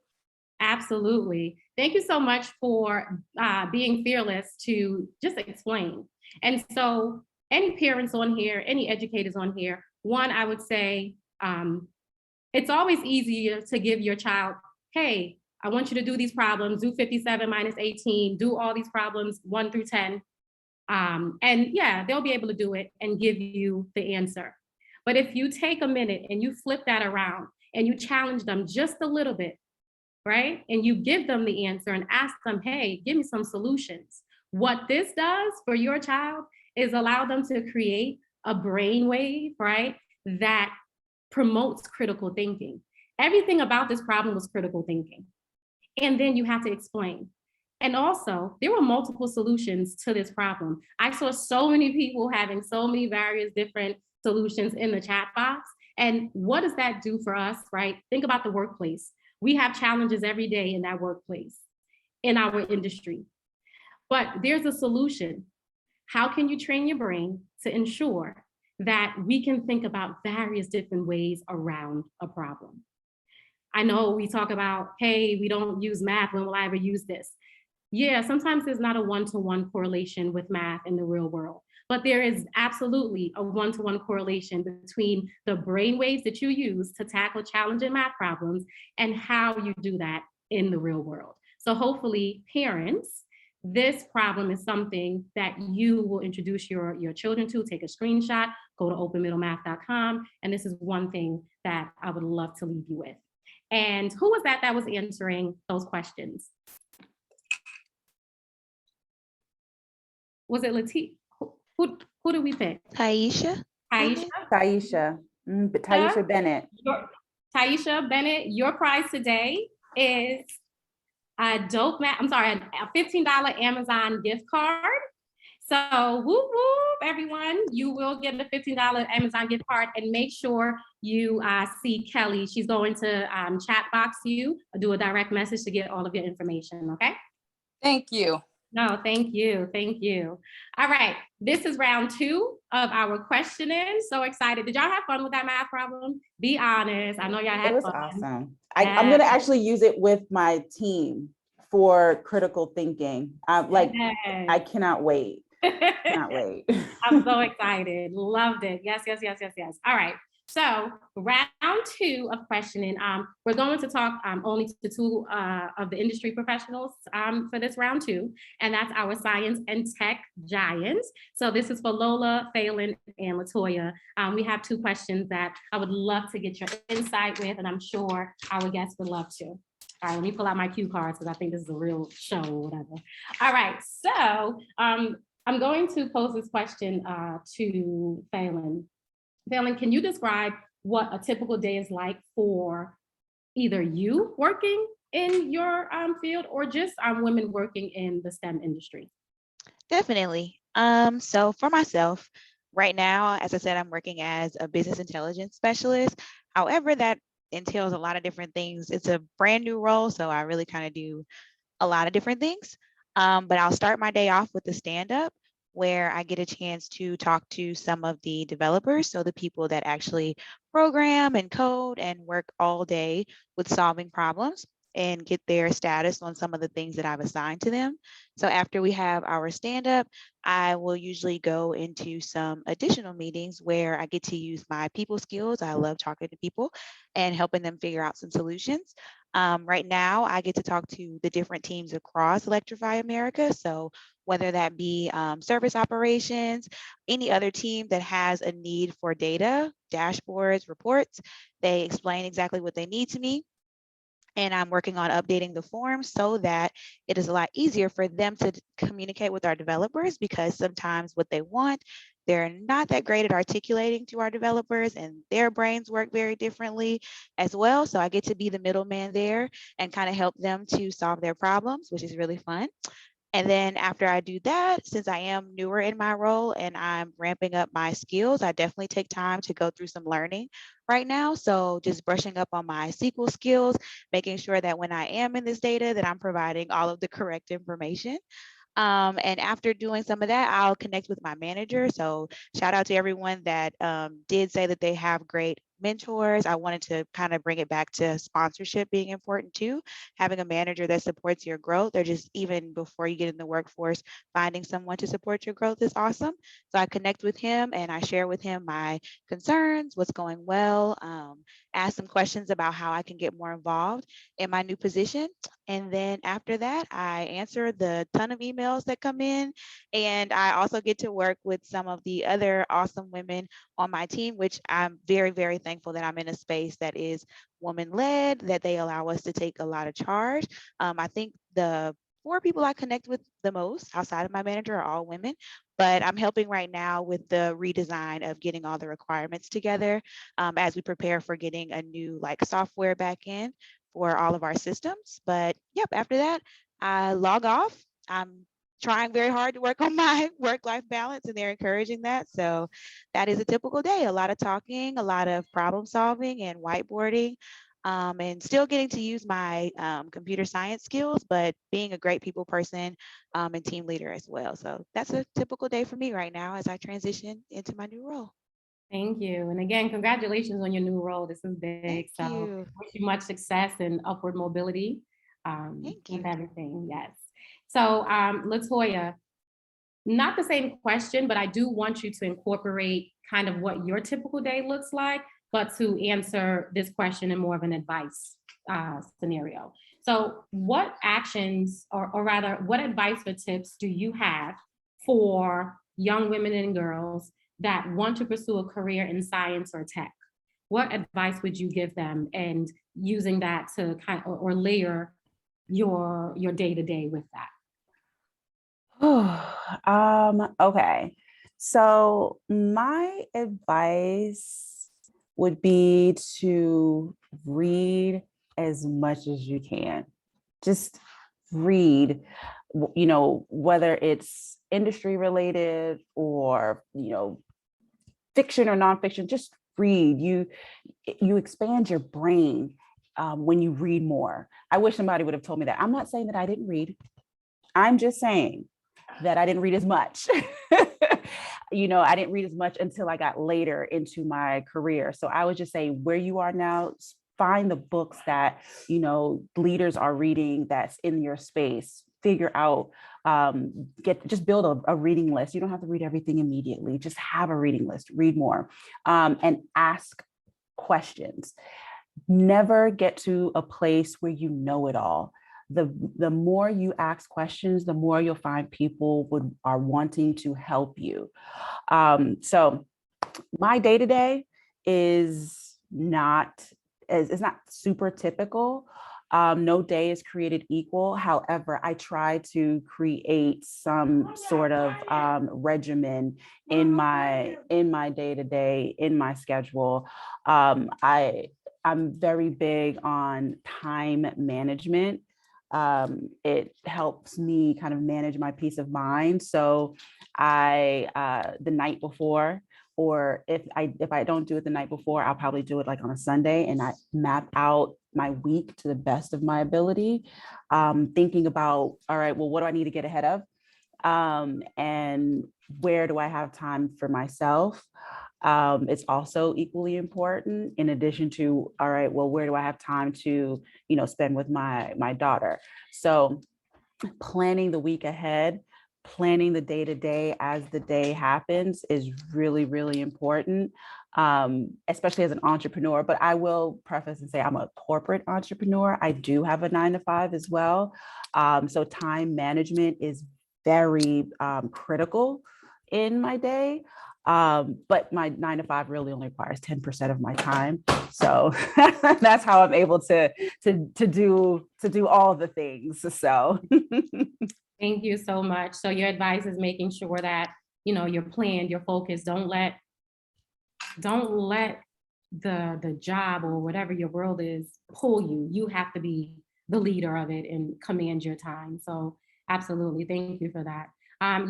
Absolutely. Thank you so much for being fearless to just explain. And so any parents on here, any educators on here, one, I would say, it's always easier to give your child, hey, I want you to do these problems, do 57 minus 18, do all these problems 1 through 10. And yeah, they'll be able to do it and give you the answer. But if you take a minute and you flip that around and you challenge them just a little bit, right? And you give them the answer and ask them, hey, give me some solutions. What this does for your child is allow them to create a brainwave, right? That promotes critical thinking. Everything about this problem was critical thinking. And then you have to explain. And also, there were multiple solutions to this problem. I saw so many people having so many various different solutions in the chat box. And what does that do for us, right? Think about the workplace. We have challenges every day in that workplace, in our industry. But there's a solution. How can you train your brain to ensure that we can think about various different ways around a problem? I know we talk about, hey, we don't use math, when will I ever use this? Yeah, sometimes there's not a one-to-one correlation with math in the real world, but there is absolutely a one-to-one correlation between the brain waves that you use to tackle challenging math problems and how you do that in the real world. So hopefully, parents, this problem is something that you will introduce your children to. Take a screenshot, go to openmiddlemath.com, and this is one thing that I would love to leave you with. And who was that was answering those questions? Was it Latif? Who did we pick? Taisha? Aisha? Taisha. But Taisha Bennett. Taisha Bennett, your prize today is a $15 Amazon gift card. So whoop whoop, everyone, you will get a $15 Amazon gift card, and make sure you see Kelly. She's going to chat box you, or do a direct message to get all of your information, okay? Thank you. No, thank you. Thank you. All right. This is round 2 of our questioning. So excited. Did y'all have fun with that math problem? Be honest. I know y'all had It was fun. awesome. I'm going to actually use it with my team for critical thinking. I cannot wait. Cannot wait. I'm so excited. Loved it. Yes. All right. So round 2 of questioning, we're going to talk only to 2 of the industry professionals for this round 2, and that's our science and tech giants. So this is for Lola, Phalen, and Latoya. We have 2 questions that I would love to get your insight with, and I'm sure our guests would love to. All right, let me pull out my cue cards because I think this is a real show or whatever. All right, so I'm going to pose this question to Phalen. Phalen, can you describe what a typical day is like for either you working in your field or just women working in the STEM industry? Definitely. So for myself, right now, as I said, I'm working as a business intelligence specialist. However, that entails a lot of different things. It's a brand new role, so I really kind of do a lot of different things. But I'll start my day off with the stand-up, where I get a chance to talk to some of the developers, so the people that actually program and code and work all day with solving problems, and get their status on some of the things that I've assigned to them. So after we have our stand-up, I will usually go into some additional meetings where I get to use my people skills. I love talking to people and helping them figure out some solutions. Right now, I get to talk to the different teams across Electrify America. So whether that be service operations, any other team that has a need for data, dashboards, reports, they explain exactly what they need to me. And I'm working on updating the forms so that it is a lot easier for them to communicate with our developers, because sometimes what they want, they're not that great at articulating to our developers, and their brains work very differently as well. So I get to be the middleman there and kind of help them to solve their problems, which is really fun. And then after I do that, since I am newer in my role and I'm ramping up my skills, I definitely take time to go through some learning right now. So just brushing up on my SQL skills, making sure that when I am in this data that I'm providing all of the correct information. And after doing some of that, I'll connect with my manager. So shout out to everyone that did say that they have great mentors. I wanted to kind of bring it back to sponsorship being important too. Having a manager that supports your growth, or just even before you get in the workforce, finding someone to support your growth is awesome. So I connect with him and I share with him my concerns, what's going well, ask some questions about how I can get more involved in my new position. And then after that, I answer the ton of emails that come in. And I also get to work with some of the other awesome women on my team, which I'm very, very thankful that I'm in a space that is woman-led, that they allow us to take a lot of charge. I think the 4 people I connect with the most outside of my manager are all women, but I'm helping right now with the redesign of getting all the requirements together as we prepare for getting a new software backend for all of our systems. But yep, after that, I log off. I'm trying very hard to work on my work-life balance, and they're encouraging that. So that is a typical day, a lot of talking, a lot of problem solving and whiteboarding, and still getting to use my computer science skills, but being a great people person and team leader as well. So that's a typical day for me right now as I transition into my new role. Thank you. And again, congratulations on your new role. This is big. Thank you. Wish you much success and upward mobility Thank you. with everything. Yes. So Latoya, not the same question, but I do want you to incorporate kind of what your typical day looks like, but to answer this question in more of an advice scenario. So what actions, or rather, what advice or tips do you have for young women and girls that want to pursue a career in science or tech? What advice would you give them, and using that to kind of, or layer your day-to-day with that? Okay. So my advice would be to read as much as you can. Just read, whether it's industry related or, fiction or nonfiction, just read. You expand your brain when you read more. I wish somebody would have told me that. I'm not saying that I didn't read. I'm just saying that I didn't read as much. I didn't read as much until I got later into my career. So I would just say, where you are now, find the books that, leaders are reading that's in your space. Figure out, just build a reading list. You don't have to read everything immediately. Just have a reading list, read more, and ask questions. Never get to a place where you know it all. The more you ask questions, the more you'll find people are wanting to help you. So my day-to-day is not super typical. No day is created equal. However, I try to create some sort of regimen in my day-to-day, in my schedule. I'm very big on time management. It helps me kind of manage my peace of mind. So the night before, or if I don't do it the night before, I'll probably do it like on a Sunday, and I map out my week to the best of my ability, thinking about, all right, well, what do I need to get ahead of? And where do I have time for myself? It's also equally important, in addition to, all right, well, where do I have time to, spend with my daughter? So planning the week ahead, planning the day-to-day as the day happens is really, really important, especially as an entrepreneur. But I will preface and say I'm a corporate entrepreneur. I do have a 9-to-5 as well. So time management is very critical in my day. But my 9-to-5 really only requires 10% of my time. So that's how I'm able to do all the things. So Thank you so much. So your advice is making sure that, you're planned, you're focused. Don't let the job or whatever your world is pull you. You have to be the leader of it and command your time. So absolutely, thank you for that.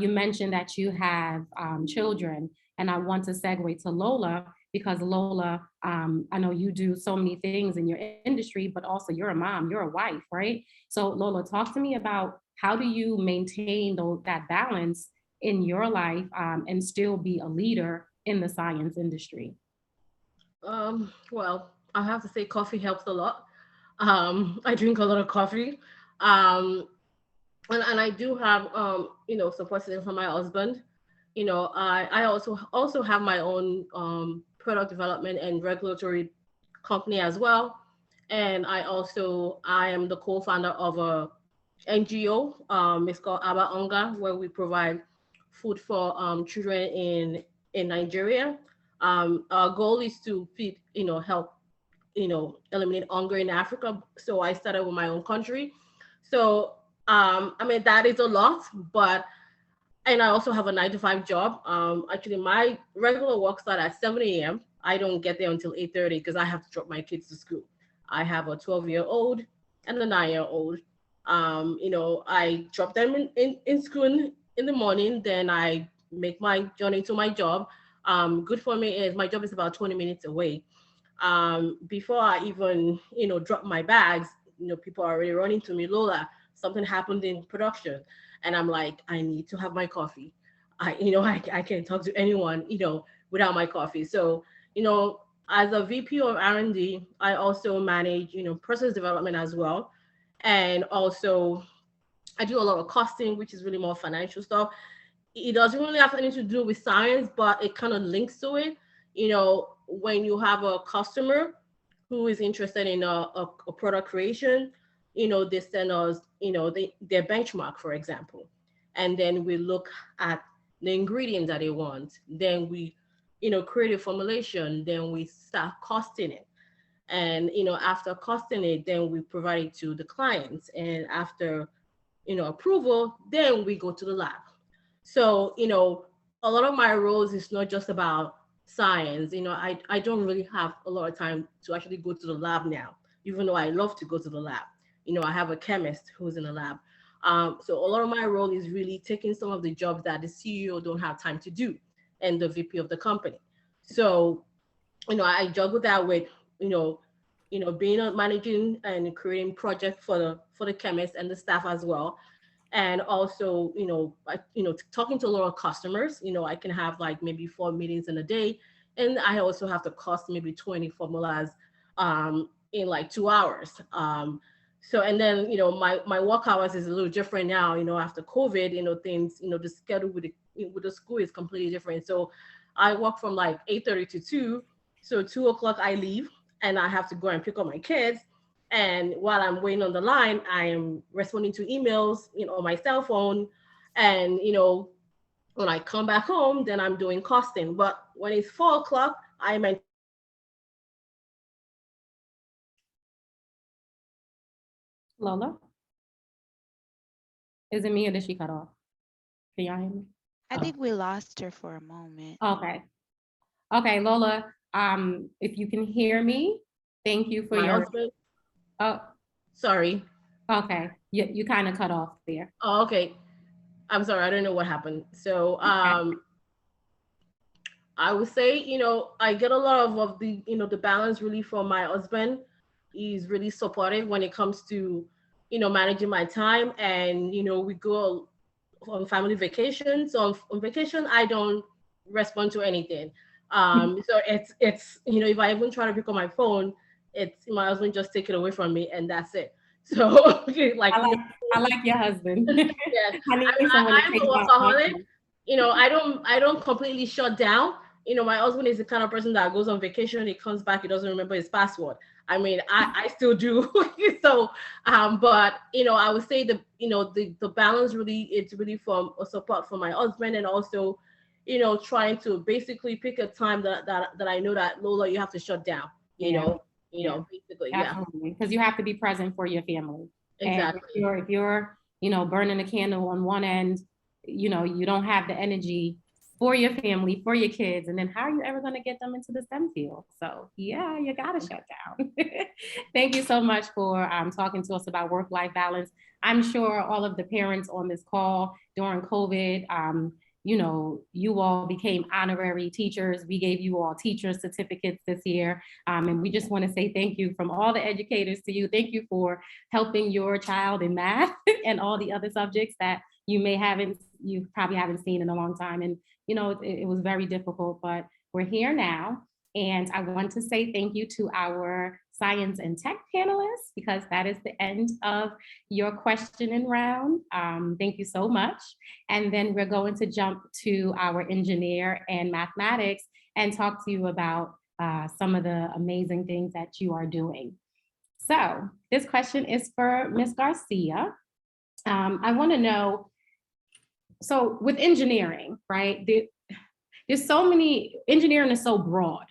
You mentioned that you have children, and I want to segue to Lola, because Lola, I know you do so many things in your industry, but also you're a mom, you're a wife, right? So Lola, talk to me about, how do you maintain that balance in your life and still be a leader in the science industry? Well, I have to say coffee helps a lot. I drink a lot of coffee. Um, and I do have, support system from my husband. I also have my own product development and regulatory company as well. And I am the co-founder of a NGO. It's called Aba Onga, where we provide food for children in Nigeria. Our goal is to help, eliminate hunger in Africa. So I started with my own country. So that is a lot, and I also have a 9-to-5 job. Actually, my regular work starts at 7 a.m. I don't get there until 8:30 because I have to drop my kids to school. I have a 12-year-old and a 9-year-old. I drop them in school in the morning, then I make my journey to my job. Good for me is my job is about 20 minutes away. Before I even, drop my bags, people are already running to me, Lola, something happened in production. And I'm like, I need to have my coffee. I can't talk to anyone, without my coffee. So, as a VP of R&D, I also manage, process development as well. And also I do a lot of costing, which is really more financial stuff. It doesn't really have anything to do with science, but it kind of links to it. You know, when you have a customer who is interested in a product creation, you know, they send us, you know, their benchmark, for example. And then we look at the ingredients that they want. Then we, you know, create a formulation. Then we start costing it. And, you know, after costing it, then we provide it to the clients. And after, you know, approval, then we go to the lab. So, you know, a lot of my roles is not just about science. You know, I don't really have a lot of time to actually go to the lab now, even though I love to go to the lab. You know, I have a chemist who's in the lab. So a lot of my role is really taking some of the jobs that the CEO don't have time to do and the VP of the company. So, you know, I juggle that with, being managing and creating projects for the chemists and the staff as well. And also, talking to a lot of customers. You know, I can have like maybe 4 meetings in a day, and I also have to cost maybe 20 formulas in like 2 hours. So, and then, my work hours is a little different now, after COVID, things, the schedule with the school is completely different. So I work from like 8:30 to 2. So 2 o'clock I leave and I have to go and pick up my kids. And while I'm waiting on the line, I am responding to emails, on my cell phone. And, when I come back home, then I'm doing costing. But when it's 4 o'clock, I'm at Lola? Is it me or did she cut off? Can y'all hear me? I think we lost her for a moment. Okay. Okay, Lola, if you can hear me, thank you for my your, husband. oh, Sorry. okay. You kind of cut off there. Oh, okay. I'm sorry. I don't know what happened. So I would say, I get a lot of the, the balance really from my husband. He's really supportive when it comes to, managing my time. And, we go on family vacation. So on vacation, I don't respond to anything. So it's, if I even try to pick up my phone, it's my husband just take it away from me and that's it. So like, I like your husband. yeah, I need someone to I'm take a my workaholic. phone. I don't completely shut down. My husband is the kind of person that goes on vacation, he comes back, he doesn't remember his password. I mean, I still do. So, but I would say the balance really, it's really from a support from my husband, and also, trying to basically pick a time that I know that Lola, you have to shut down. Yeah. Basically, Absolutely, because you have to be present for your family. Exactly. And if you're, burning a candle on one end, you don't have the energy for your family, for your kids, and then how are you ever going to get them into the STEM field? So yeah, you got to shut down. Thank you so much for talking to us about work-life balance. I'm sure all of the parents on this call during COVID, you all became honorary teachers. We gave you all teacher certificates this year. And we just want to say thank you from all the educators to you. Thank you for helping your child in math and all the other subjects that you probably haven't seen in a long time. And, it was very difficult, but we're here now. And I want to say thank you to our science and tech panelists, because that is the end of your questioning round. Thank you so much. And then we're going to jump to our engineer and mathematics and talk to you about some of the amazing things that you are doing. So this question is for Ms. Garcia. I want to know, so with engineering, right? There's so many, engineering is so broad,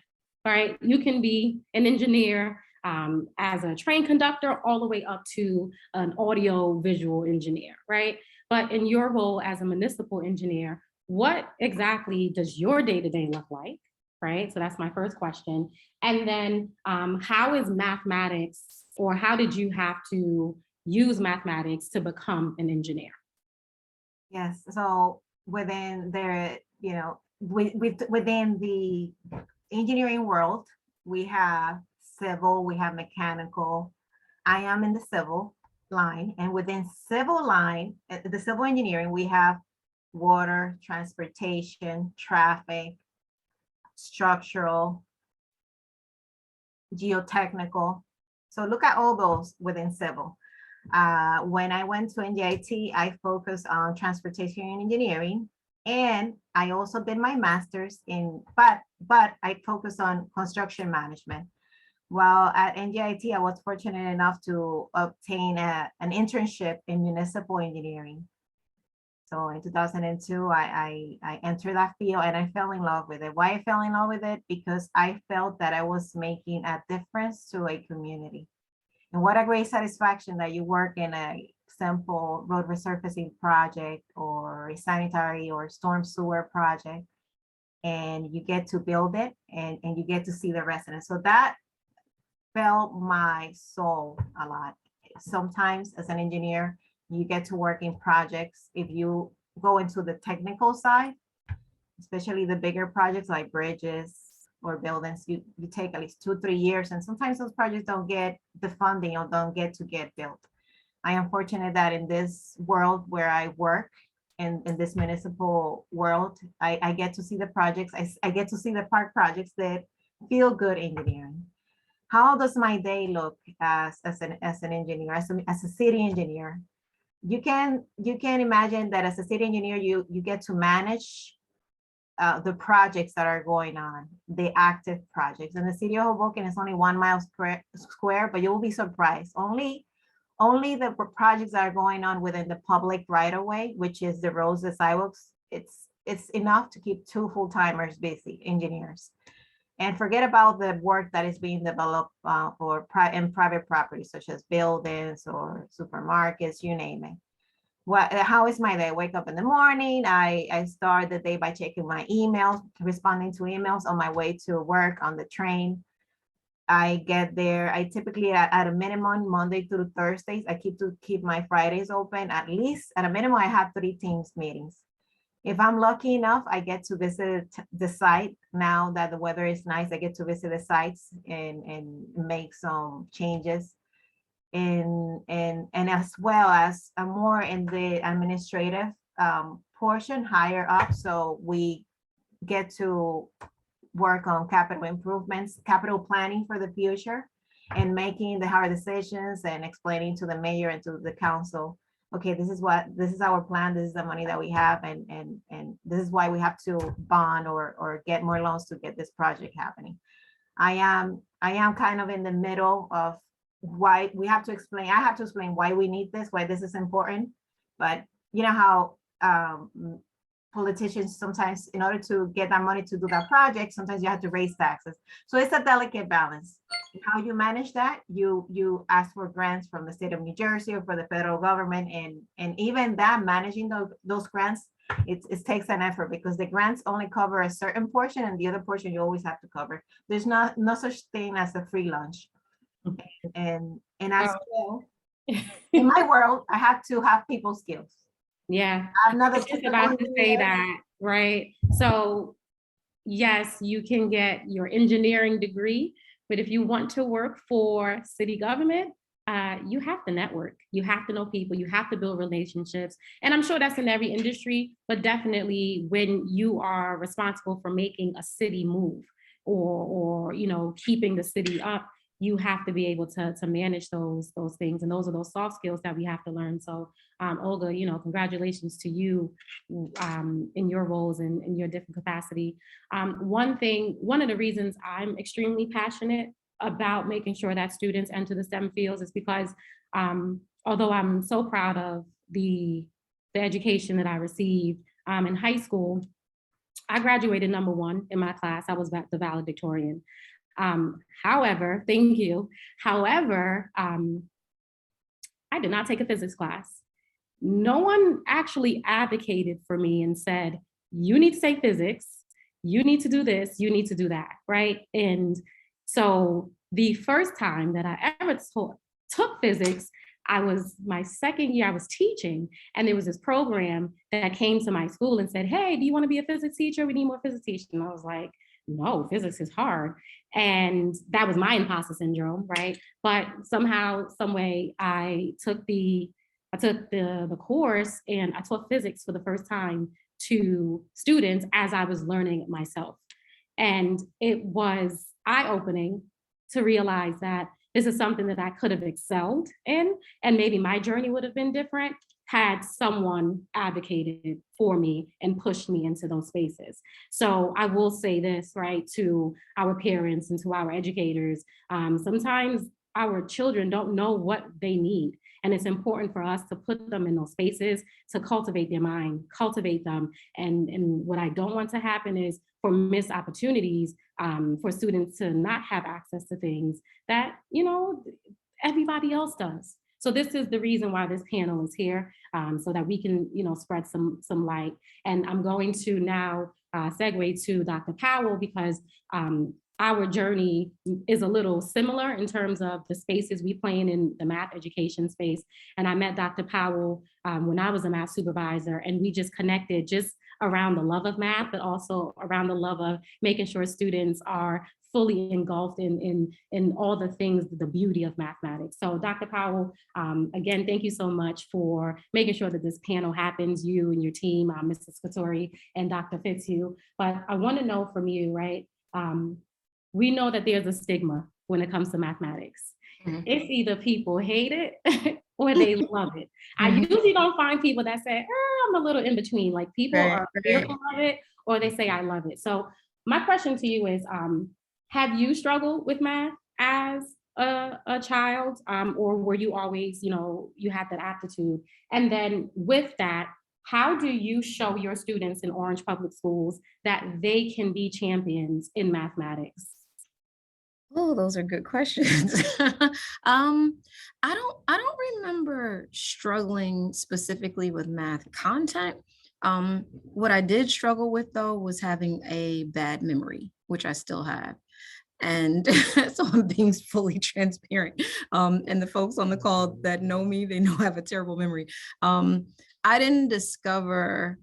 right? You can be an engineer as a train conductor all the way up to an audio visual engineer, right? But in your role as a municipal engineer, what exactly does your day-to-day look like, right? So that's my first question. And then how is mathematics, or how did you have to use mathematics to become an engineer? Yes, so within within the engineering world, we have civil, we have mechanical. I am in the civil line, and within civil line, the civil engineering, we have water, transportation, traffic, structural, geotechnical. So look at all those within civil. When I went to NJIT, I focused on transportation and engineering, and I also did my master's in, but I focused on construction management. While at NJIT, I was fortunate enough to obtain an internship in municipal engineering. So in 2002, I entered that field and I fell in love with it. Why I fell in love with it? Because I felt that I was making a difference to a community. And what a great satisfaction that you work in a simple road resurfacing project or a sanitary or storm sewer project, and you get to build it and you get to see the residents. So that felt my soul a lot. Sometimes as an engineer, you get to work in projects. If you go into the technical side, especially the bigger projects like bridges or buildings, you take at least 2-3 years. And sometimes those projects don't get the funding or don't get built. I am fortunate that in this world where I work, in this municipal world, I get to see the projects. I get to see the park projects that feel good engineering. How does my day look as an engineer, as a city engineer? You can imagine that as a city engineer, you get to manage the projects that are going on, the active projects. In the city of Hoboken, it's only 1 mile square, but you will be surprised. Only the projects that are going on within the public right of way, which is the roads, the sidewalks, it's enough to keep 2 full-timers busy, engineers. And forget about the work that is being developed for private properties, such as buildings or supermarkets, you name it. How is my day? I wake up in the morning. I start the day by checking my emails, responding to emails on my way to work on the train. I get there. I typically at a minimum Monday through Thursdays, I keep my Fridays open. At least at a minimum, I have 3 Teams meetings. If I'm lucky enough, I get to visit the site. Now that the weather is nice, I get to visit the sites and make some changes. And as well as more in the administrative portion, higher up. So we get to work on capital improvements, capital planning for the future, and making the hard decisions and explaining to the mayor and to the council, okay, this is our plan, this is the money that we have, and this is why we have to bond or get more loans to get this project happening. I am kind of in the middle of why we have to explain. I have to explain why we need this, why this is important. But you know how politicians sometimes, in order to get that money to do that project, sometimes you have to raise taxes. So it's a delicate balance. How you manage that, you ask for grants from the state of New Jersey or for the federal government, and even that, managing those grants, it takes an effort, because the grants only cover a certain portion and the other portion you always have to cover. There's no such thing as a free lunch. And as well, in my world, I have to have people skills. Yeah, I'm not just about to say that, right? So yes, you can get your engineering degree, but if you want to work for city government, you have to network. You have to know people. You have to build relationships. And I'm sure that's in every industry, but definitely when you are responsible for making a city move or keeping the city up, you have to be able to manage those things. And those are those soft skills that we have to learn. So Olga, congratulations to you in your roles and in your different capacity. One of the reasons I'm extremely passionate about making sure that students enter the STEM fields is because although I'm so proud of the education that I received in high school, I graduated #1 in my class. I was the valedictorian. However, thank you. However, I did not take a physics class. No one actually advocated for me and said, you need to take physics, you need to do this, you need to do that, right? And so the first time that I ever took physics, I was my second year, I was teaching, and there was this program that came to my school and said, hey, do you want to be a physics teacher? We need more physics teachers. And I was like, no, physics is hard. And that was my imposter syndrome, right? But somehow, some way, I took the course and I taught physics for the first time to students as I was learning it myself. And it was eye-opening to realize that this is something that I could have excelled in, and maybe my journey would have been different had someone advocated for me and pushed me into those spaces. So I will say this, right, to our parents and to our educators, sometimes our children don't know what they need. And it's important for us to put them in those spaces to cultivate their mind, cultivate them. And what I don't want to happen is for missed opportunities, for students to not have access to things that, you know, everybody else does. So this is the reason why this panel is here, so that we can, you know, spread some light. And I'm going to now segue to Dr. Powell, because our journey is a little similar in terms of the spaces we play in the math education space. And I met Dr. Powell when I was a math supervisor, and we just connected just around the love of math, but also around the love of making sure students are fully engulfed in all the things, the beauty of mathematics. So Dr. Powell, again, thank you so much for making sure that this panel happens, you and your team, Mrs. Scottori and Dr. Fitzhugh. But I want to know from you, right? We know that there's a stigma when it comes to mathematics. Mm-hmm. It's either people hate it or they love it. Mm-hmm. I usually don't find people that say, I'm a little in between. Like people are fearful of it, or they say, I love it. So my question to you is, have you struggled with math as a child, or were you always, you know, you had that aptitude? And then with that, how do you show your students in Orange Public Schools that they can be champions in mathematics? Oh, those are good questions. I don't remember struggling specifically with math content. What I did struggle with though was having a bad memory, which I still have. And so I'm being fully transparent. And the folks on the call that know me, they know I have a terrible memory. I didn't discover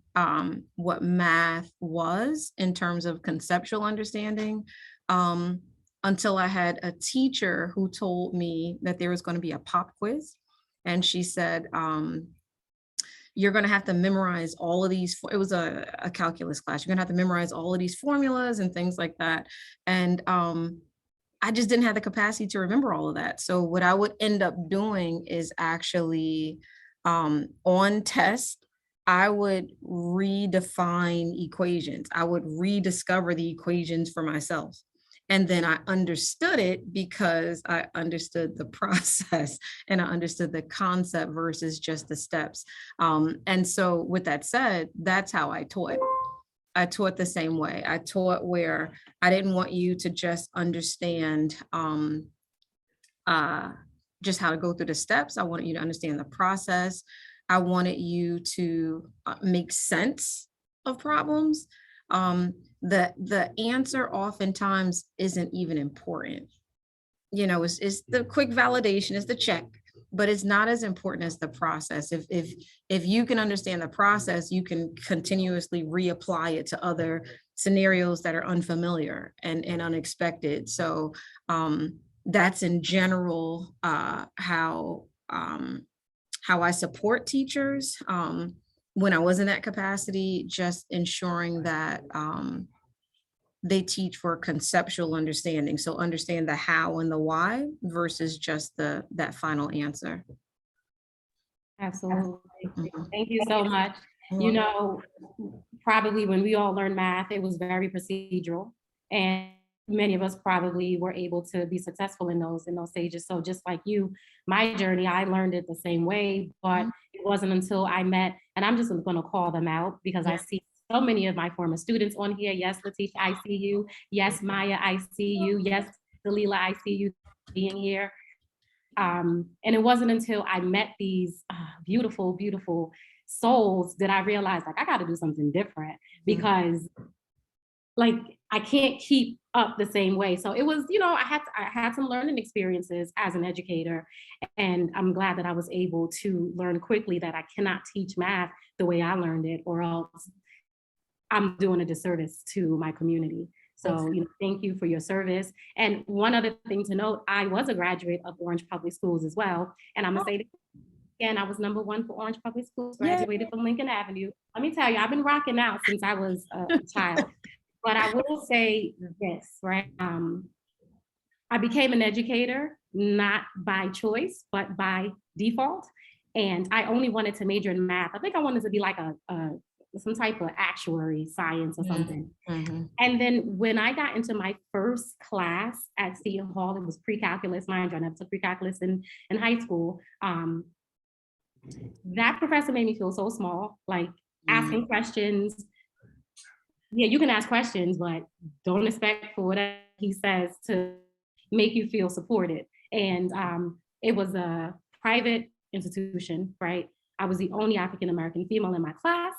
what math was in terms of conceptual understanding until I had a teacher who told me that there was going to be a pop quiz. And she said, you're going to have to memorize all of these. It was a calculus class. You're going to have to memorize all of these formulas and things like that. And I just didn't have the capacity to remember all of that. So what I would end up doing is actually on test, I would redefine equations. I would rediscover the equations for myself. And then I understood it because I understood the process and I understood the concept versus just the steps. And so with that said, that's how I taught. I taught the same way. I taught where I didn't want you to just understand just how to go through the steps. I wanted you to understand the process. I wanted you to make sense of problems. The answer oftentimes isn't even important. You know, it's the quick validation, it's the check, but it's not as important as the process. If you can understand the process, you can continuously reapply it to other scenarios that are unfamiliar and unexpected. So that's in general how I support teachers. When I was in that capacity, just ensuring that they teach for conceptual understanding. So understand the how and the why versus just that final answer. Absolutely. Thank you so much. You know, probably when we all learned math, it was very procedural, and many of us probably were able to be successful in those stages. So just like you, my journey, I learned it the same way, but it wasn't until I met, and I'm just going to call them out because I see so many of my former students on here. Yes, Letitia, I see you. Yes, Maya, I see you. Yes, Dalila, I see you being here. And it wasn't until I met these beautiful, beautiful souls that I realized, like, I got to do something different because, like, I can't keep up the same way. So it was, you know, I had some learning experiences as an educator, and I'm glad that I was able to learn quickly that I cannot teach math the way I learned it, or else I'm doing a disservice to my community. So, you know, thank you for your service. And one other thing to note, I was a graduate of Orange Public Schools as well. And I'm gonna say again, I was #1 for Orange Public Schools, graduated from Lincoln Avenue. Let me tell you, I've been rocking out since I was a child. But I will say this, right? I became an educator not by choice, but by default. And I only wanted to major in math. I think I wanted to be like some type of actuary science or something. Mhm. And then when I got into my first class at Seton Hall, it was pre-calculus, mind you, I never took pre-calculus in high school. That professor made me feel so small, like asking questions. Yeah, you can ask questions, but don't expect for whatever he says to make you feel supported. And it was a private institution, right? I was the only African-American female in my class,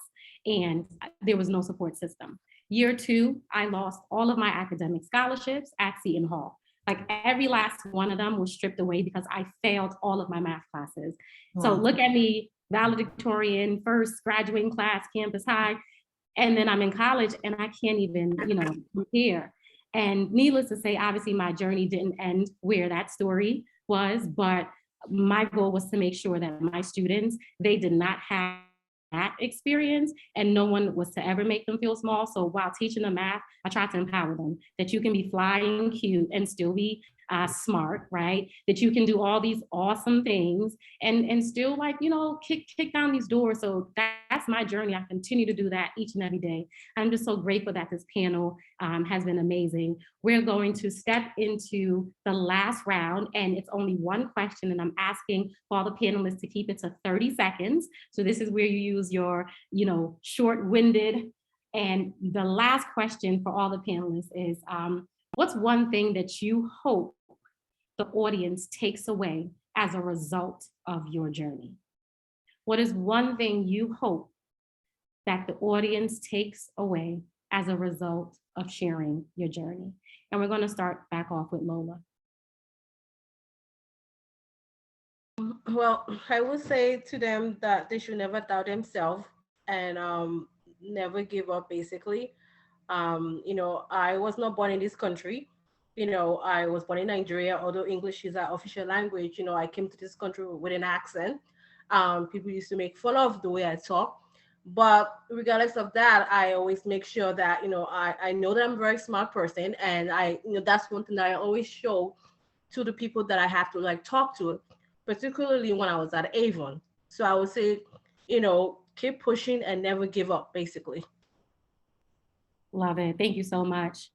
and there was no support system. Year two, I lost all of my academic scholarships at Seton Hall. Like every last one of them was stripped away because I failed all of my math classes. So Wow. look at me, valedictorian, first graduating class, campus high, and then I'm in college and I can't even, compare. And needless to say, obviously my journey didn't end where that story was, but my goal was to make sure that my students, they did not have that experience and no one was to ever make them feel small. So while teaching them math, I tried to empower them that you can be flying cute and still be smart, right? That you can do all these awesome things and still kick down these doors. So that's my journey. I continue to do that each and every day. I'm just so grateful that this panel has been amazing. We're going to step into the last round and it's only one question and I'm asking for all the panelists to keep it to 30 seconds. So this is where you use your, short-winded. And the last question for all the panelists is, what's one thing that you hope the audience takes away as a result of your journey? What is one thing you hope that the audience takes away as a result of sharing your journey? And we're going to start back off with Lola. Well, I would say to them that they should never doubt themselves and never give up, basically. I was not born in this country. I was born in Nigeria, although English is our official language. I came to this country with an accent. People used to make fun of the way I talk. But regardless of that, I always make sure that, I know that I'm a very smart person. And that's one thing that I always show to the people that I have to talk to, particularly when I was at Avon. So I would say, keep pushing and never give up, basically. Love it. Thank you so much.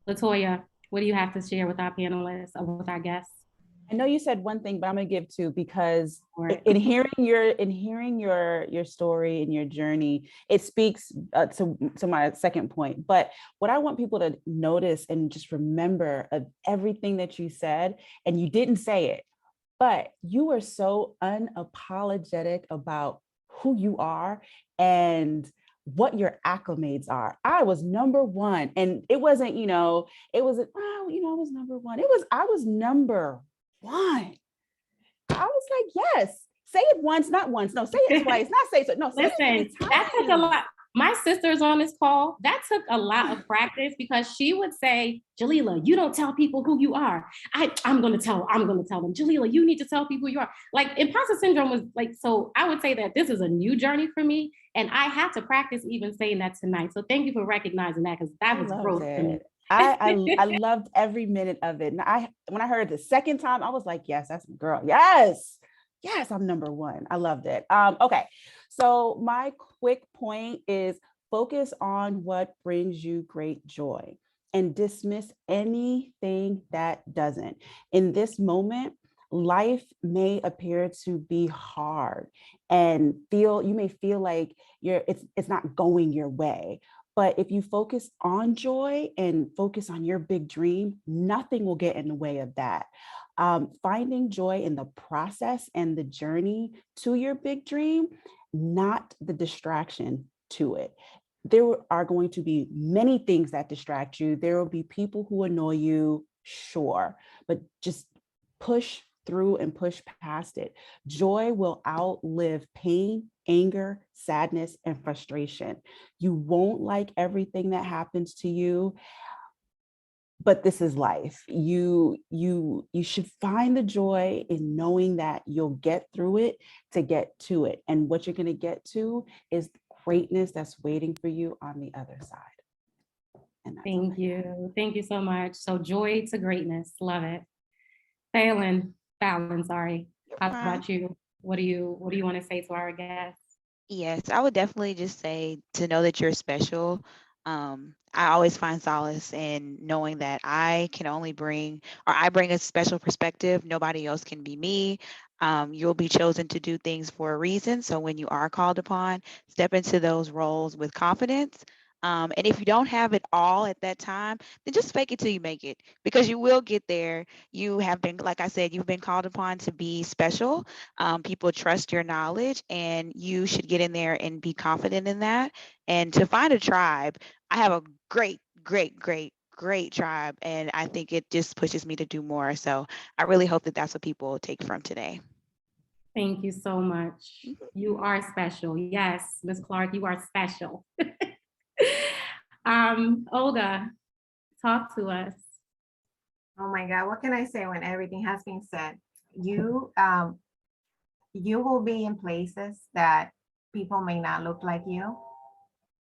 Latoya, what do you have to share with our panelists or with our guests? I know you said one thing, but I'm gonna give two because Right. in hearing your story and your journey, it speaks to my second point. But what I want people to notice and just remember of everything that you said, and you didn't say it, but you were so unapologetic about who you are and what your acclimates are. I was number one, and it wasn't, it wasn't, oh, I was number one. I was number one. I was like, yes, say it once, not once. No, say it twice, not say so. No, say Listen, it 3 that took a times. lot. My sister's on this call. That took a lot of practice because she would say, Jalila, you don't tell people who you are. I'm gonna tell them, Jalila, you need to tell people who you are. Like imposter syndrome was like, so I would say that this is a new journey for me. And I had to practice even saying that tonight. So thank you for recognizing that because that was growth for me. I loved every minute of it. And when I heard it the second time, I was like, yes, that's my girl. Yes, I'm number one. I loved it. Okay. So my quick point is focus on what brings you great joy and dismiss anything that doesn't. In this moment, life may appear to be hard and you may feel like it's not going your way. But if you focus on joy and focus on your big dream, nothing will get in the way of that. Finding joy in the process and the journey to your big dream, not the distraction to it. There are going to be many things that distract you. There will be people who annoy you, sure, but just push through and push past it. Joy will outlive pain, anger, sadness, and frustration. You won't like everything that happens to you, but this is life. You should find the joy in knowing that you'll get through it to get to it. And what you're going to get to is greatness that's waiting for you on the other side. And Thank you. Thank you so much. So joy to greatness. Love it. Phalen, sorry. How Uh, about you? What do you want to say to our guests? Yes, I would definitely just say to know that you're special. I always find solace in knowing that I can only bring, or I bring a special perspective. Nobody else can be me. You'll be chosen to do things for a reason. So when you are called upon, step into those roles with confidence. And if you don't have it all at that time, then just fake it till you make it, because you will get there. You have been, like I said, you've been called upon to be special. People trust your knowledge, and you should get in there and be confident in that. And to find a tribe, I have a great tribe, and I think it just pushes me to do more. So I really hope that that's what people take from today. Thank you so much. You are special. Yes, Ms. Clark, you are special. Olga, talk to us. Oh my God, what can I say when everything has been said? You will be in places that people may not look like you,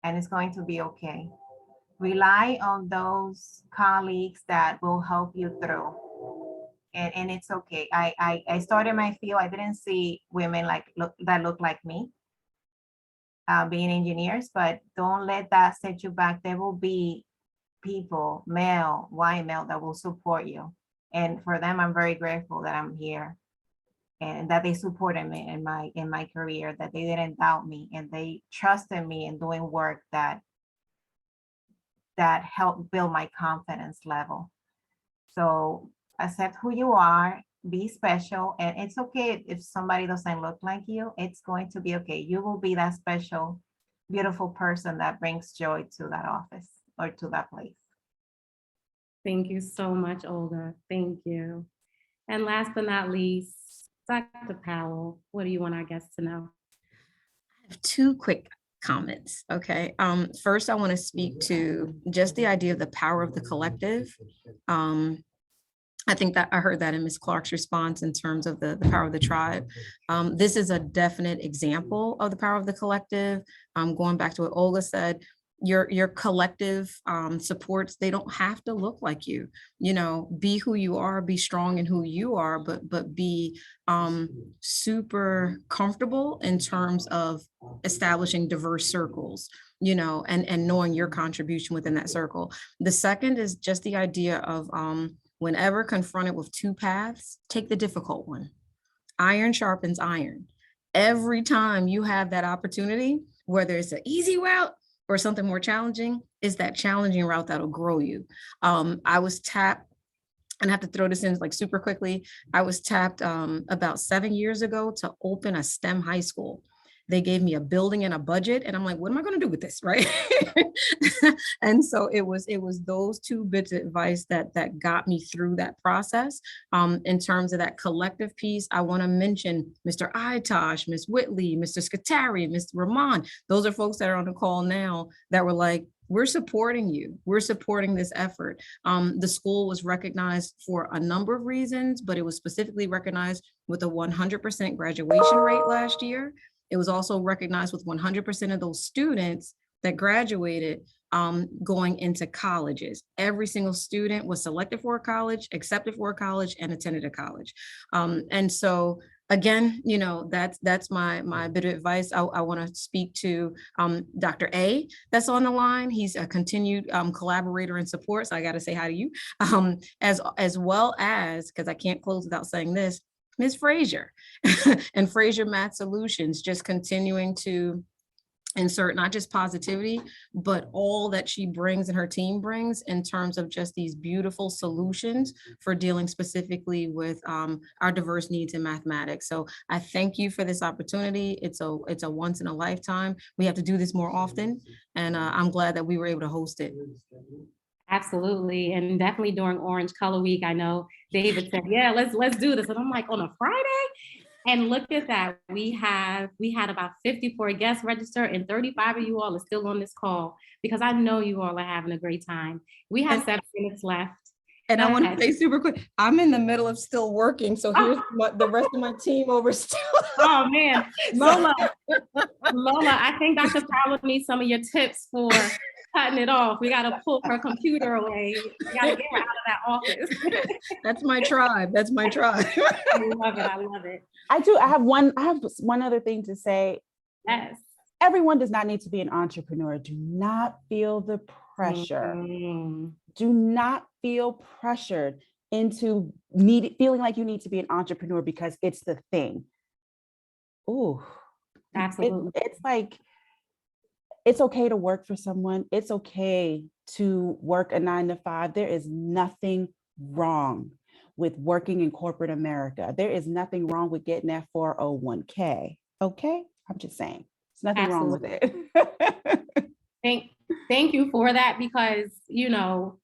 and it's going to be okay. Rely on those colleagues that will help you through. And it's okay. I started my field, I didn't see women that look like me being engineers, but don't let that set you back. There will be people, male, white male, that will support you. And for them, I'm very grateful that I'm here and that they supported me in my career, that they didn't doubt me and they trusted me in doing work that helped build my confidence level. So accept who you are, be special, and it's okay if somebody doesn't look like you. It's going to be okay. You will be that special, beautiful person that brings joy to that office or to that place. Thank you so much, Olga. Thank you. And last but not least, Dr. Powell, what do you want our guests to know? I have two quick comments. Okay. First, I want to speak to just the idea of the power of the collective. I think that I heard that in Ms. Clark's response in terms of the power of the tribe. This is a definite example of the power of the collective. Going back to what Olga said, your collective supports, they don't have to look like you. You know, be who you are, be strong in who you are, but be super comfortable in terms of establishing diverse circles, you know, and knowing your contribution within that circle. The second is just the idea of whenever confronted with two paths, take the difficult one. Iron sharpens iron. Every time you have that opportunity, whether it's an easy route or something more challenging, is that challenging route that'll grow you. I was tapped, and I have to throw this in like super quickly. I was tapped about 7 years ago to open a STEM high school. They gave me a building and a budget, and I'm like, what am I going to do with this, right? And so it was those two bits of advice that got me through that process. In terms of that collective piece, I want to mention Mr. Itosh, Ms. Whitley, Mr. Scatari, Mr. Rahman. Those are folks that are on the call now that were like, we're supporting you. We're supporting this effort. The school was recognized for a number of reasons, but it was specifically recognized with a 100% graduation rate last year. It was also recognized with 100% of those students that graduated going into colleges. Every single student was selected for a college, accepted for a college, and attended a college. And so again, you know, that's my bit of advice. I want to speak to Dr. A that's on the line. He's a continued collaborator and support. So I got to say hi to you, as well as, because I can't close without saying this, Ms. Frazier and Frazier Math Solutions, just continuing to insert not just positivity, but all that she brings and her team brings in terms of just these beautiful solutions for dealing specifically with our diverse needs in mathematics. So I thank you for this opportunity. It's a once in a lifetime. We have to do this more often, and I'm glad that we were able to host it. Absolutely, and definitely during Orange Color Week, I know David said, "Yeah, let's do this," and I'm like, on a Friday. And look at that, we had about 54 guests registered, and 35 of you all are still on this call, because I know you all are having a great time. We have 7 minutes left. And I want to say super quick, I'm in the middle of still working, so here's the rest of my team over still. Oh man, Lola, I think Dr. Powell needs some of your tips for cutting it off. We got to pull her computer away. We got to get her out of that office. That's my tribe. That's my tribe. I love it. I love it. I have one other thing to say. Yes. Everyone does not need to be an entrepreneur. Do not feel the pressure. Do not feel pressured into feeling like you need to be an entrepreneur because it's the thing. Ooh, absolutely. It's like, it's okay to work for someone. It's okay to work a 9 to 5. There is nothing wrong with working in corporate America. There is nothing wrong with getting that 401k. Okay, I'm just saying. There's nothing wrong with it. Thank you for that, because, you know,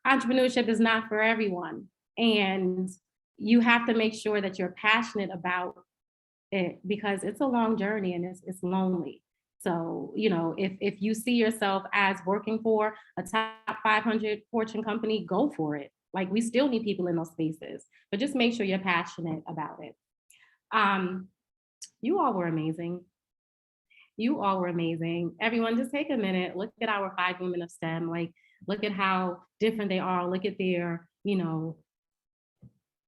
entrepreneurship is not for everyone. And you have to make sure that you're passionate about it, because it's a long journey and it's lonely. So, you know, if you see yourself as working for a top 500 Fortune company, go for it. Like, we still need people in those spaces, but just make sure you're passionate about it. You all were amazing. You all were amazing. Everyone, just take a minute, look at our 5 women of STEM, like, look at how different they are. Look at their, you know,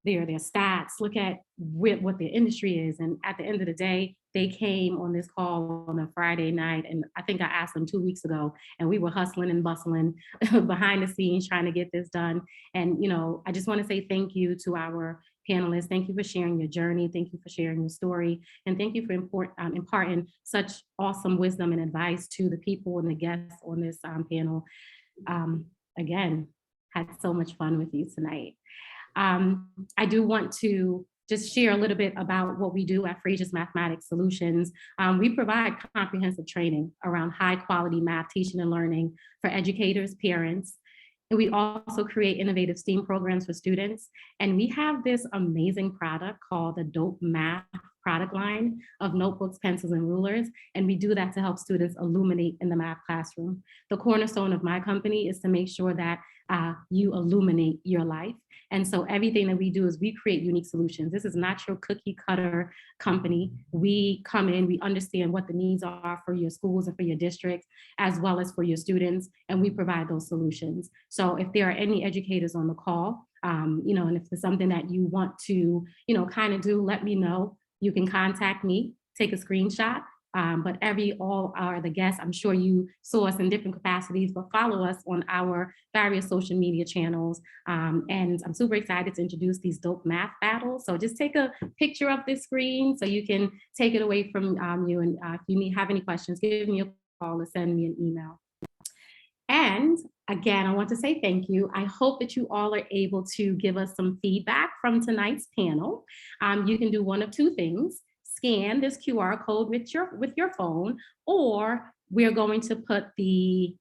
their stats, look at what their industry is. And at the end of the day, they came on this call on a Friday night. And I think I asked them 2 weeks ago, and we were hustling and bustling behind the scenes trying to get this done. And, you know, I just want to say thank you to our panelists. Thank you for sharing your journey. Thank you for sharing your story. And thank you for imparting such awesome wisdom and advice to the people and the guests on this panel. Again, had so much fun with you tonight. I do want to just share a little bit about what we do at Frazier's Mathematics Solutions. We provide comprehensive training around high quality math teaching and learning for educators, parents, and we also create innovative STEAM programs for students. And we have this amazing product called the Dope Math product line of notebooks, pencils, and rulers. And we do that to help students illuminate in the math classroom. The cornerstone of my company is to make sure that you illuminate your life. And so everything that we do is we create unique solutions. This is not your cookie cutter company. We come in, we understand what the needs are for your schools and for your districts, as well as for your students, and we provide those solutions. So if there are any educators on the call, you know, and if there's something that you want to, you know, kind of do, let me know. You can contact me, take a screenshot. But all are the guests, I'm sure you saw us in different capacities, but follow us on our various social media channels. And I'm super excited to introduce these dope math battles. So just take a picture of this screen so you can take it away from you. And if you have any questions, give me a call or send me an email. And again, I want to say thank you. I hope that you all are able to give us some feedback from tonight's panel. You can do one of two things. Scan this QR code with your phone, or we're going to put the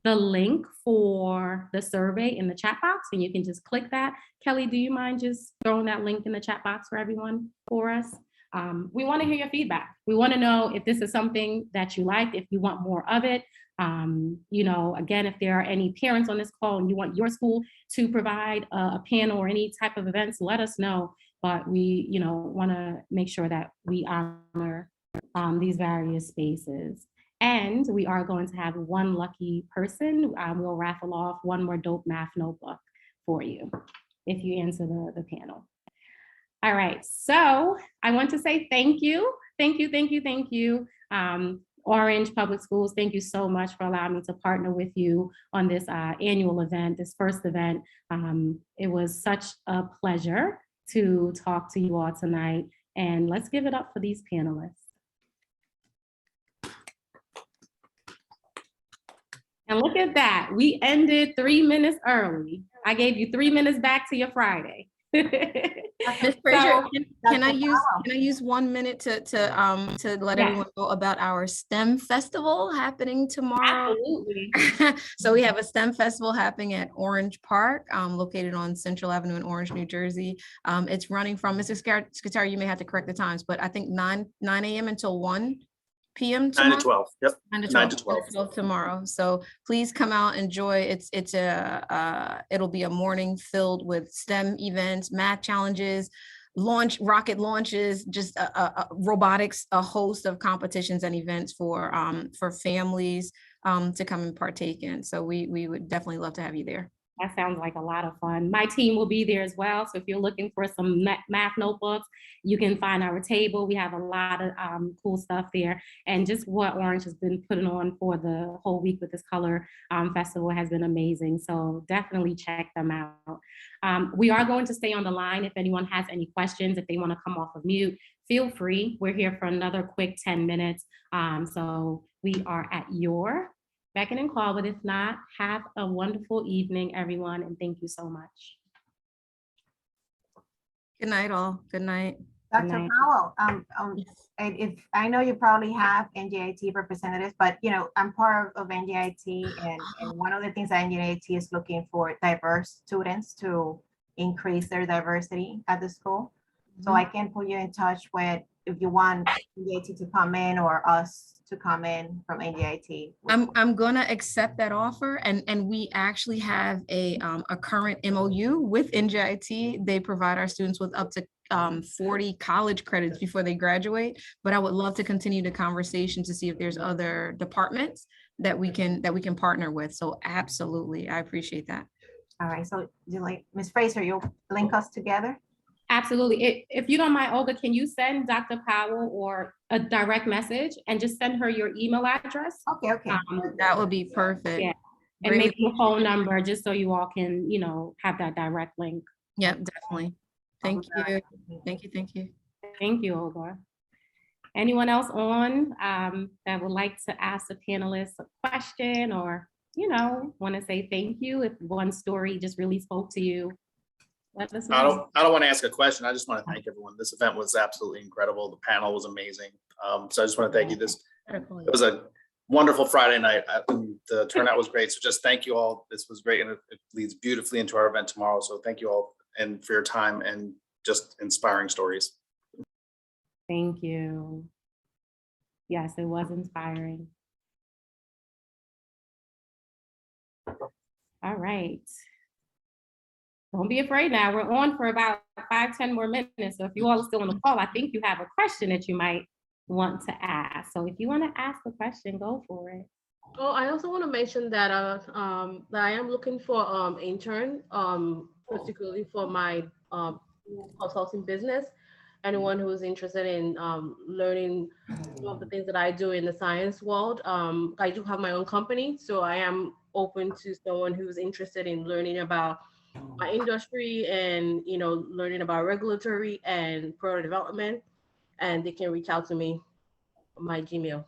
link for the survey in the chat box, and you can just click that. Kelly, do you mind just throwing that link in the chat box for everyone for us? We want to hear your feedback. We want to know if this is something that you like, if you want more of it. You know, again, if there are any parents on this call and you want your school to provide a panel or any type of events, let us know. But we, you know, want to make sure that we honor these various spaces. And we are going to have one lucky person. We'll raffle off one more dope math notebook for you if you answer the panel. All right, so I want to say thank you. Thank you, thank you, thank you. Orange Public Schools, thank you so much for allowing me to partner with you on this annual event, this first event. It was such a pleasure to talk to you all tonight, and let's give it up for these panelists. And look at that, we ended 3 minutes early. I gave you 3 minutes back to your Friday. Ms. Frazier, can I use 1 minute to let everyone know about our STEM festival happening tomorrow? Absolutely. So we have a STEM festival happening at Orange Park, located on Central Avenue in Orange, New Jersey. It's running from, Mr. Scutari, you may have to correct the times, but I think 9 a.m. until 1 p.m. tomorrow? 9 to 12. Yep. 9 to 12 tomorrow. So please come out, enjoy. It'll be a morning filled with STEM events, math challenges, rocket launches, just robotics, a host of competitions and events for families, to come and partake in. So we would definitely love to have you there. That sounds like a lot of fun. My team will be there as well. So if you're looking for some math notebooks, you can find our table. We have a lot of cool stuff there. And just what Orange has been putting on for the whole week with this color festival has been amazing. So definitely check them out. We are going to stay on the line. If anyone has any questions, if they want to come off of mute, feel free. We're here for another quick 10 minutes. So we are at your beckon and call, but if not, have a wonderful evening, everyone, and thank you so much. Good night, all. Good night. Good Dr. night. Powell, if I know you probably have NJIT representatives, but I'm part of NJIT, and one of the things that NJIT is looking for diverse students to increase their diversity at the school. So I can put you in touch with, if you want NJIT to come in or us to come in from NJIT. I'm gonna accept that offer, and we actually have a current MOU with NJIT. They provide our students with up to 40 college credits before they graduate. But I would love to continue the conversation to see if there's other departments that we can partner with. So absolutely, I appreciate that. All right, so Ms. Fraser, you'll link us together? Absolutely. If you don't mind, Olga, can you send Dr. Powell or a direct message and just send her your email address? Okay. That would be perfect. Yeah. And maybe a phone number, just so you all can, have that direct link. Yep, definitely. Thank you. Thank you. Thank you, Olga. Anyone else on that would like to ask the panelists a question, or, want to say thank you if one story just really spoke to you? Let us know. I don't want to ask a question. I just want to thank everyone. This event was absolutely incredible. The panel was amazing. So I just want to thank you. It was a wonderful Friday night. The turnout was great. So just thank you all. This was great, and it leads beautifully into our event tomorrow. So thank you all and for your time and just inspiring stories. Thank you. Yes, it was inspiring. All right. Don't be afraid now. We're on for about 5-10 more minutes. So if you all are still on the call, I think you have a question that you might want to ask. So if you want to ask a question, go for it. Oh, I also want to mention that that I am looking for intern, particularly for my consulting business. Anyone who's interested in learning some of the things that I do in the science world. I do have my own company, so I am open to someone who's interested in learning about my industry and learning about regulatory and product development, and they can reach out to me on my Gmail.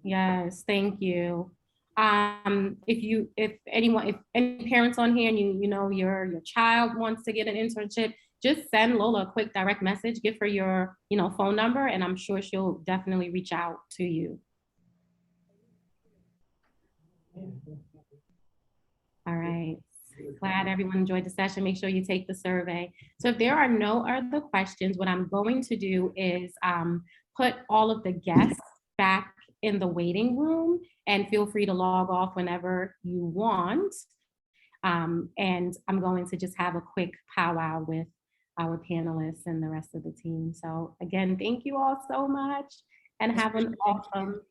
Yes, thank you. If any parents on here and your child wants to get an internship, just send Lola a quick direct message, give her your phone number, and I'm sure she'll definitely reach out to you. All right. Glad everyone enjoyed the session. Make sure you take the survey. So if there are no other questions, what I'm going to do is put all of the guests back in the waiting room, and feel free to log off whenever you want. And I'm going to just have a quick powwow with our panelists and the rest of the team. So again, thank you all so much, and have an awesome,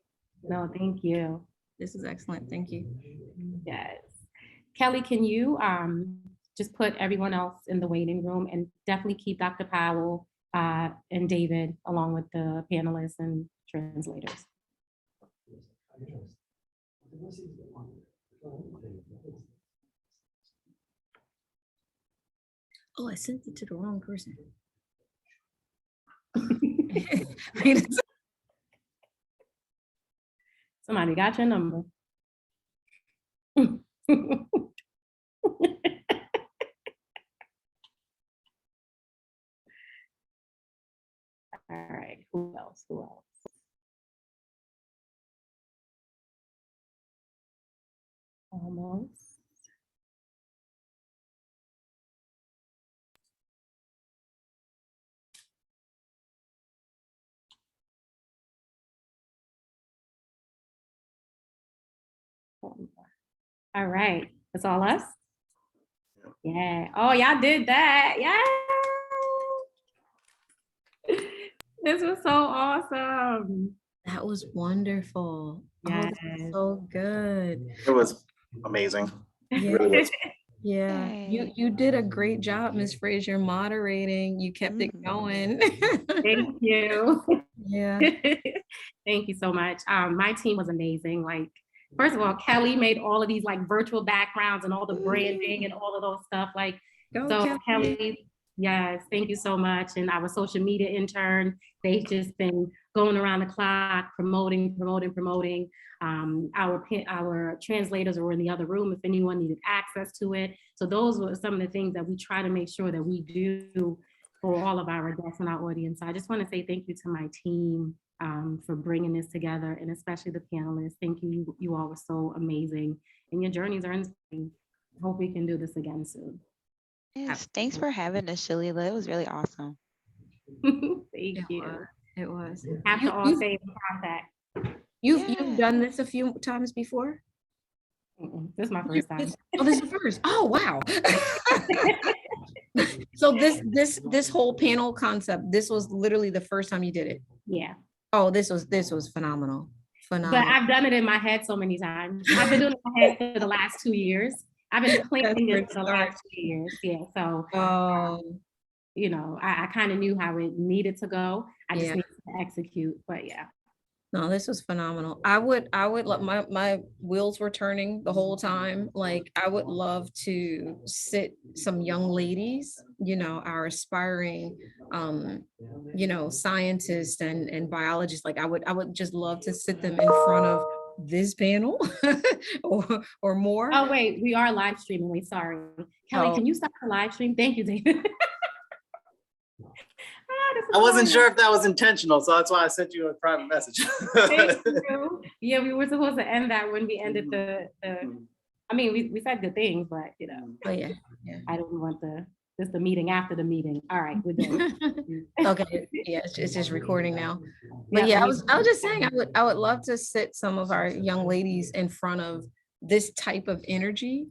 thank you. This is excellent. Thank you. Yes. Kelly, can you just put everyone else in the waiting room, and definitely keep Dr. Powell and David along with the panelists and translators. Oh, I sent it to the wrong person. Somebody got your number. All right, who else? Almost. All right, that's all us? Yeah. Oh, y'all did that. Yeah. This was so awesome. That was wonderful. Oh, Yes. that's so good. It was amazing. It Yeah. really was. Yeah, Yay. you did a great job, Miss Frazier, moderating. You kept it Mhm. going. Thank you. Yeah. Thank you so much. My team was amazing. Like, first of all, Kelly made all of these like virtual backgrounds and all the branding and all of those stuff. Like, Go, so Kelly. Kelly, yes, thank you so much. And our social media intern, they've just been going around the clock, promoting. Our translators were in the other room if anyone needed access to it. So those were some of the things that we try to make sure that we do for all of our guests and our audience. So I just want to say thank you to my team for bringing this together, and especially the panelists. Thank you. You all were so amazing, and your journeys are inspiring. Hope we can do this again soon. Yes, thanks for having us, Shalila. It was really awesome. Thank It you. was. It was. Have to all You- stay in contact. You've Yeah. done this a few times before? This is my first time. Oh, this is the first. Oh, wow. So this whole panel concept, this was literally the first time you did it. Yeah. Oh, this was phenomenal. But Phenomenal. I've done it in my head so many times. I've been doing it in my head for the last 2 years. I've been planning where this it for the last 2 years. Yeah. So, you know, I kind of knew how it needed to go. I just Yeah. needed to execute. But yeah. No, this was phenomenal. I would let my wheels were turning the whole time. Like I would love to sit some young ladies, you know, our aspiring you know, scientists and biologists. Like I would just love to sit them in front of this panel or more. Oh, wait, we are live streaming. Wait, sorry. Kelly, Oh. can you stop the live stream? Thank you, David. I wasn't sure if that was intentional, so that's why I sent you a private message. Thank you. Yeah, we were supposed to end that when we ended the I mean, we said good things, but you know, Oh yeah. I don't want the meeting after the meeting. All right, we're done. Okay, yeah, it's just recording now. But Yeah, yeah, let I me- was just saying I would love to sit some of our young ladies in front of this type of energy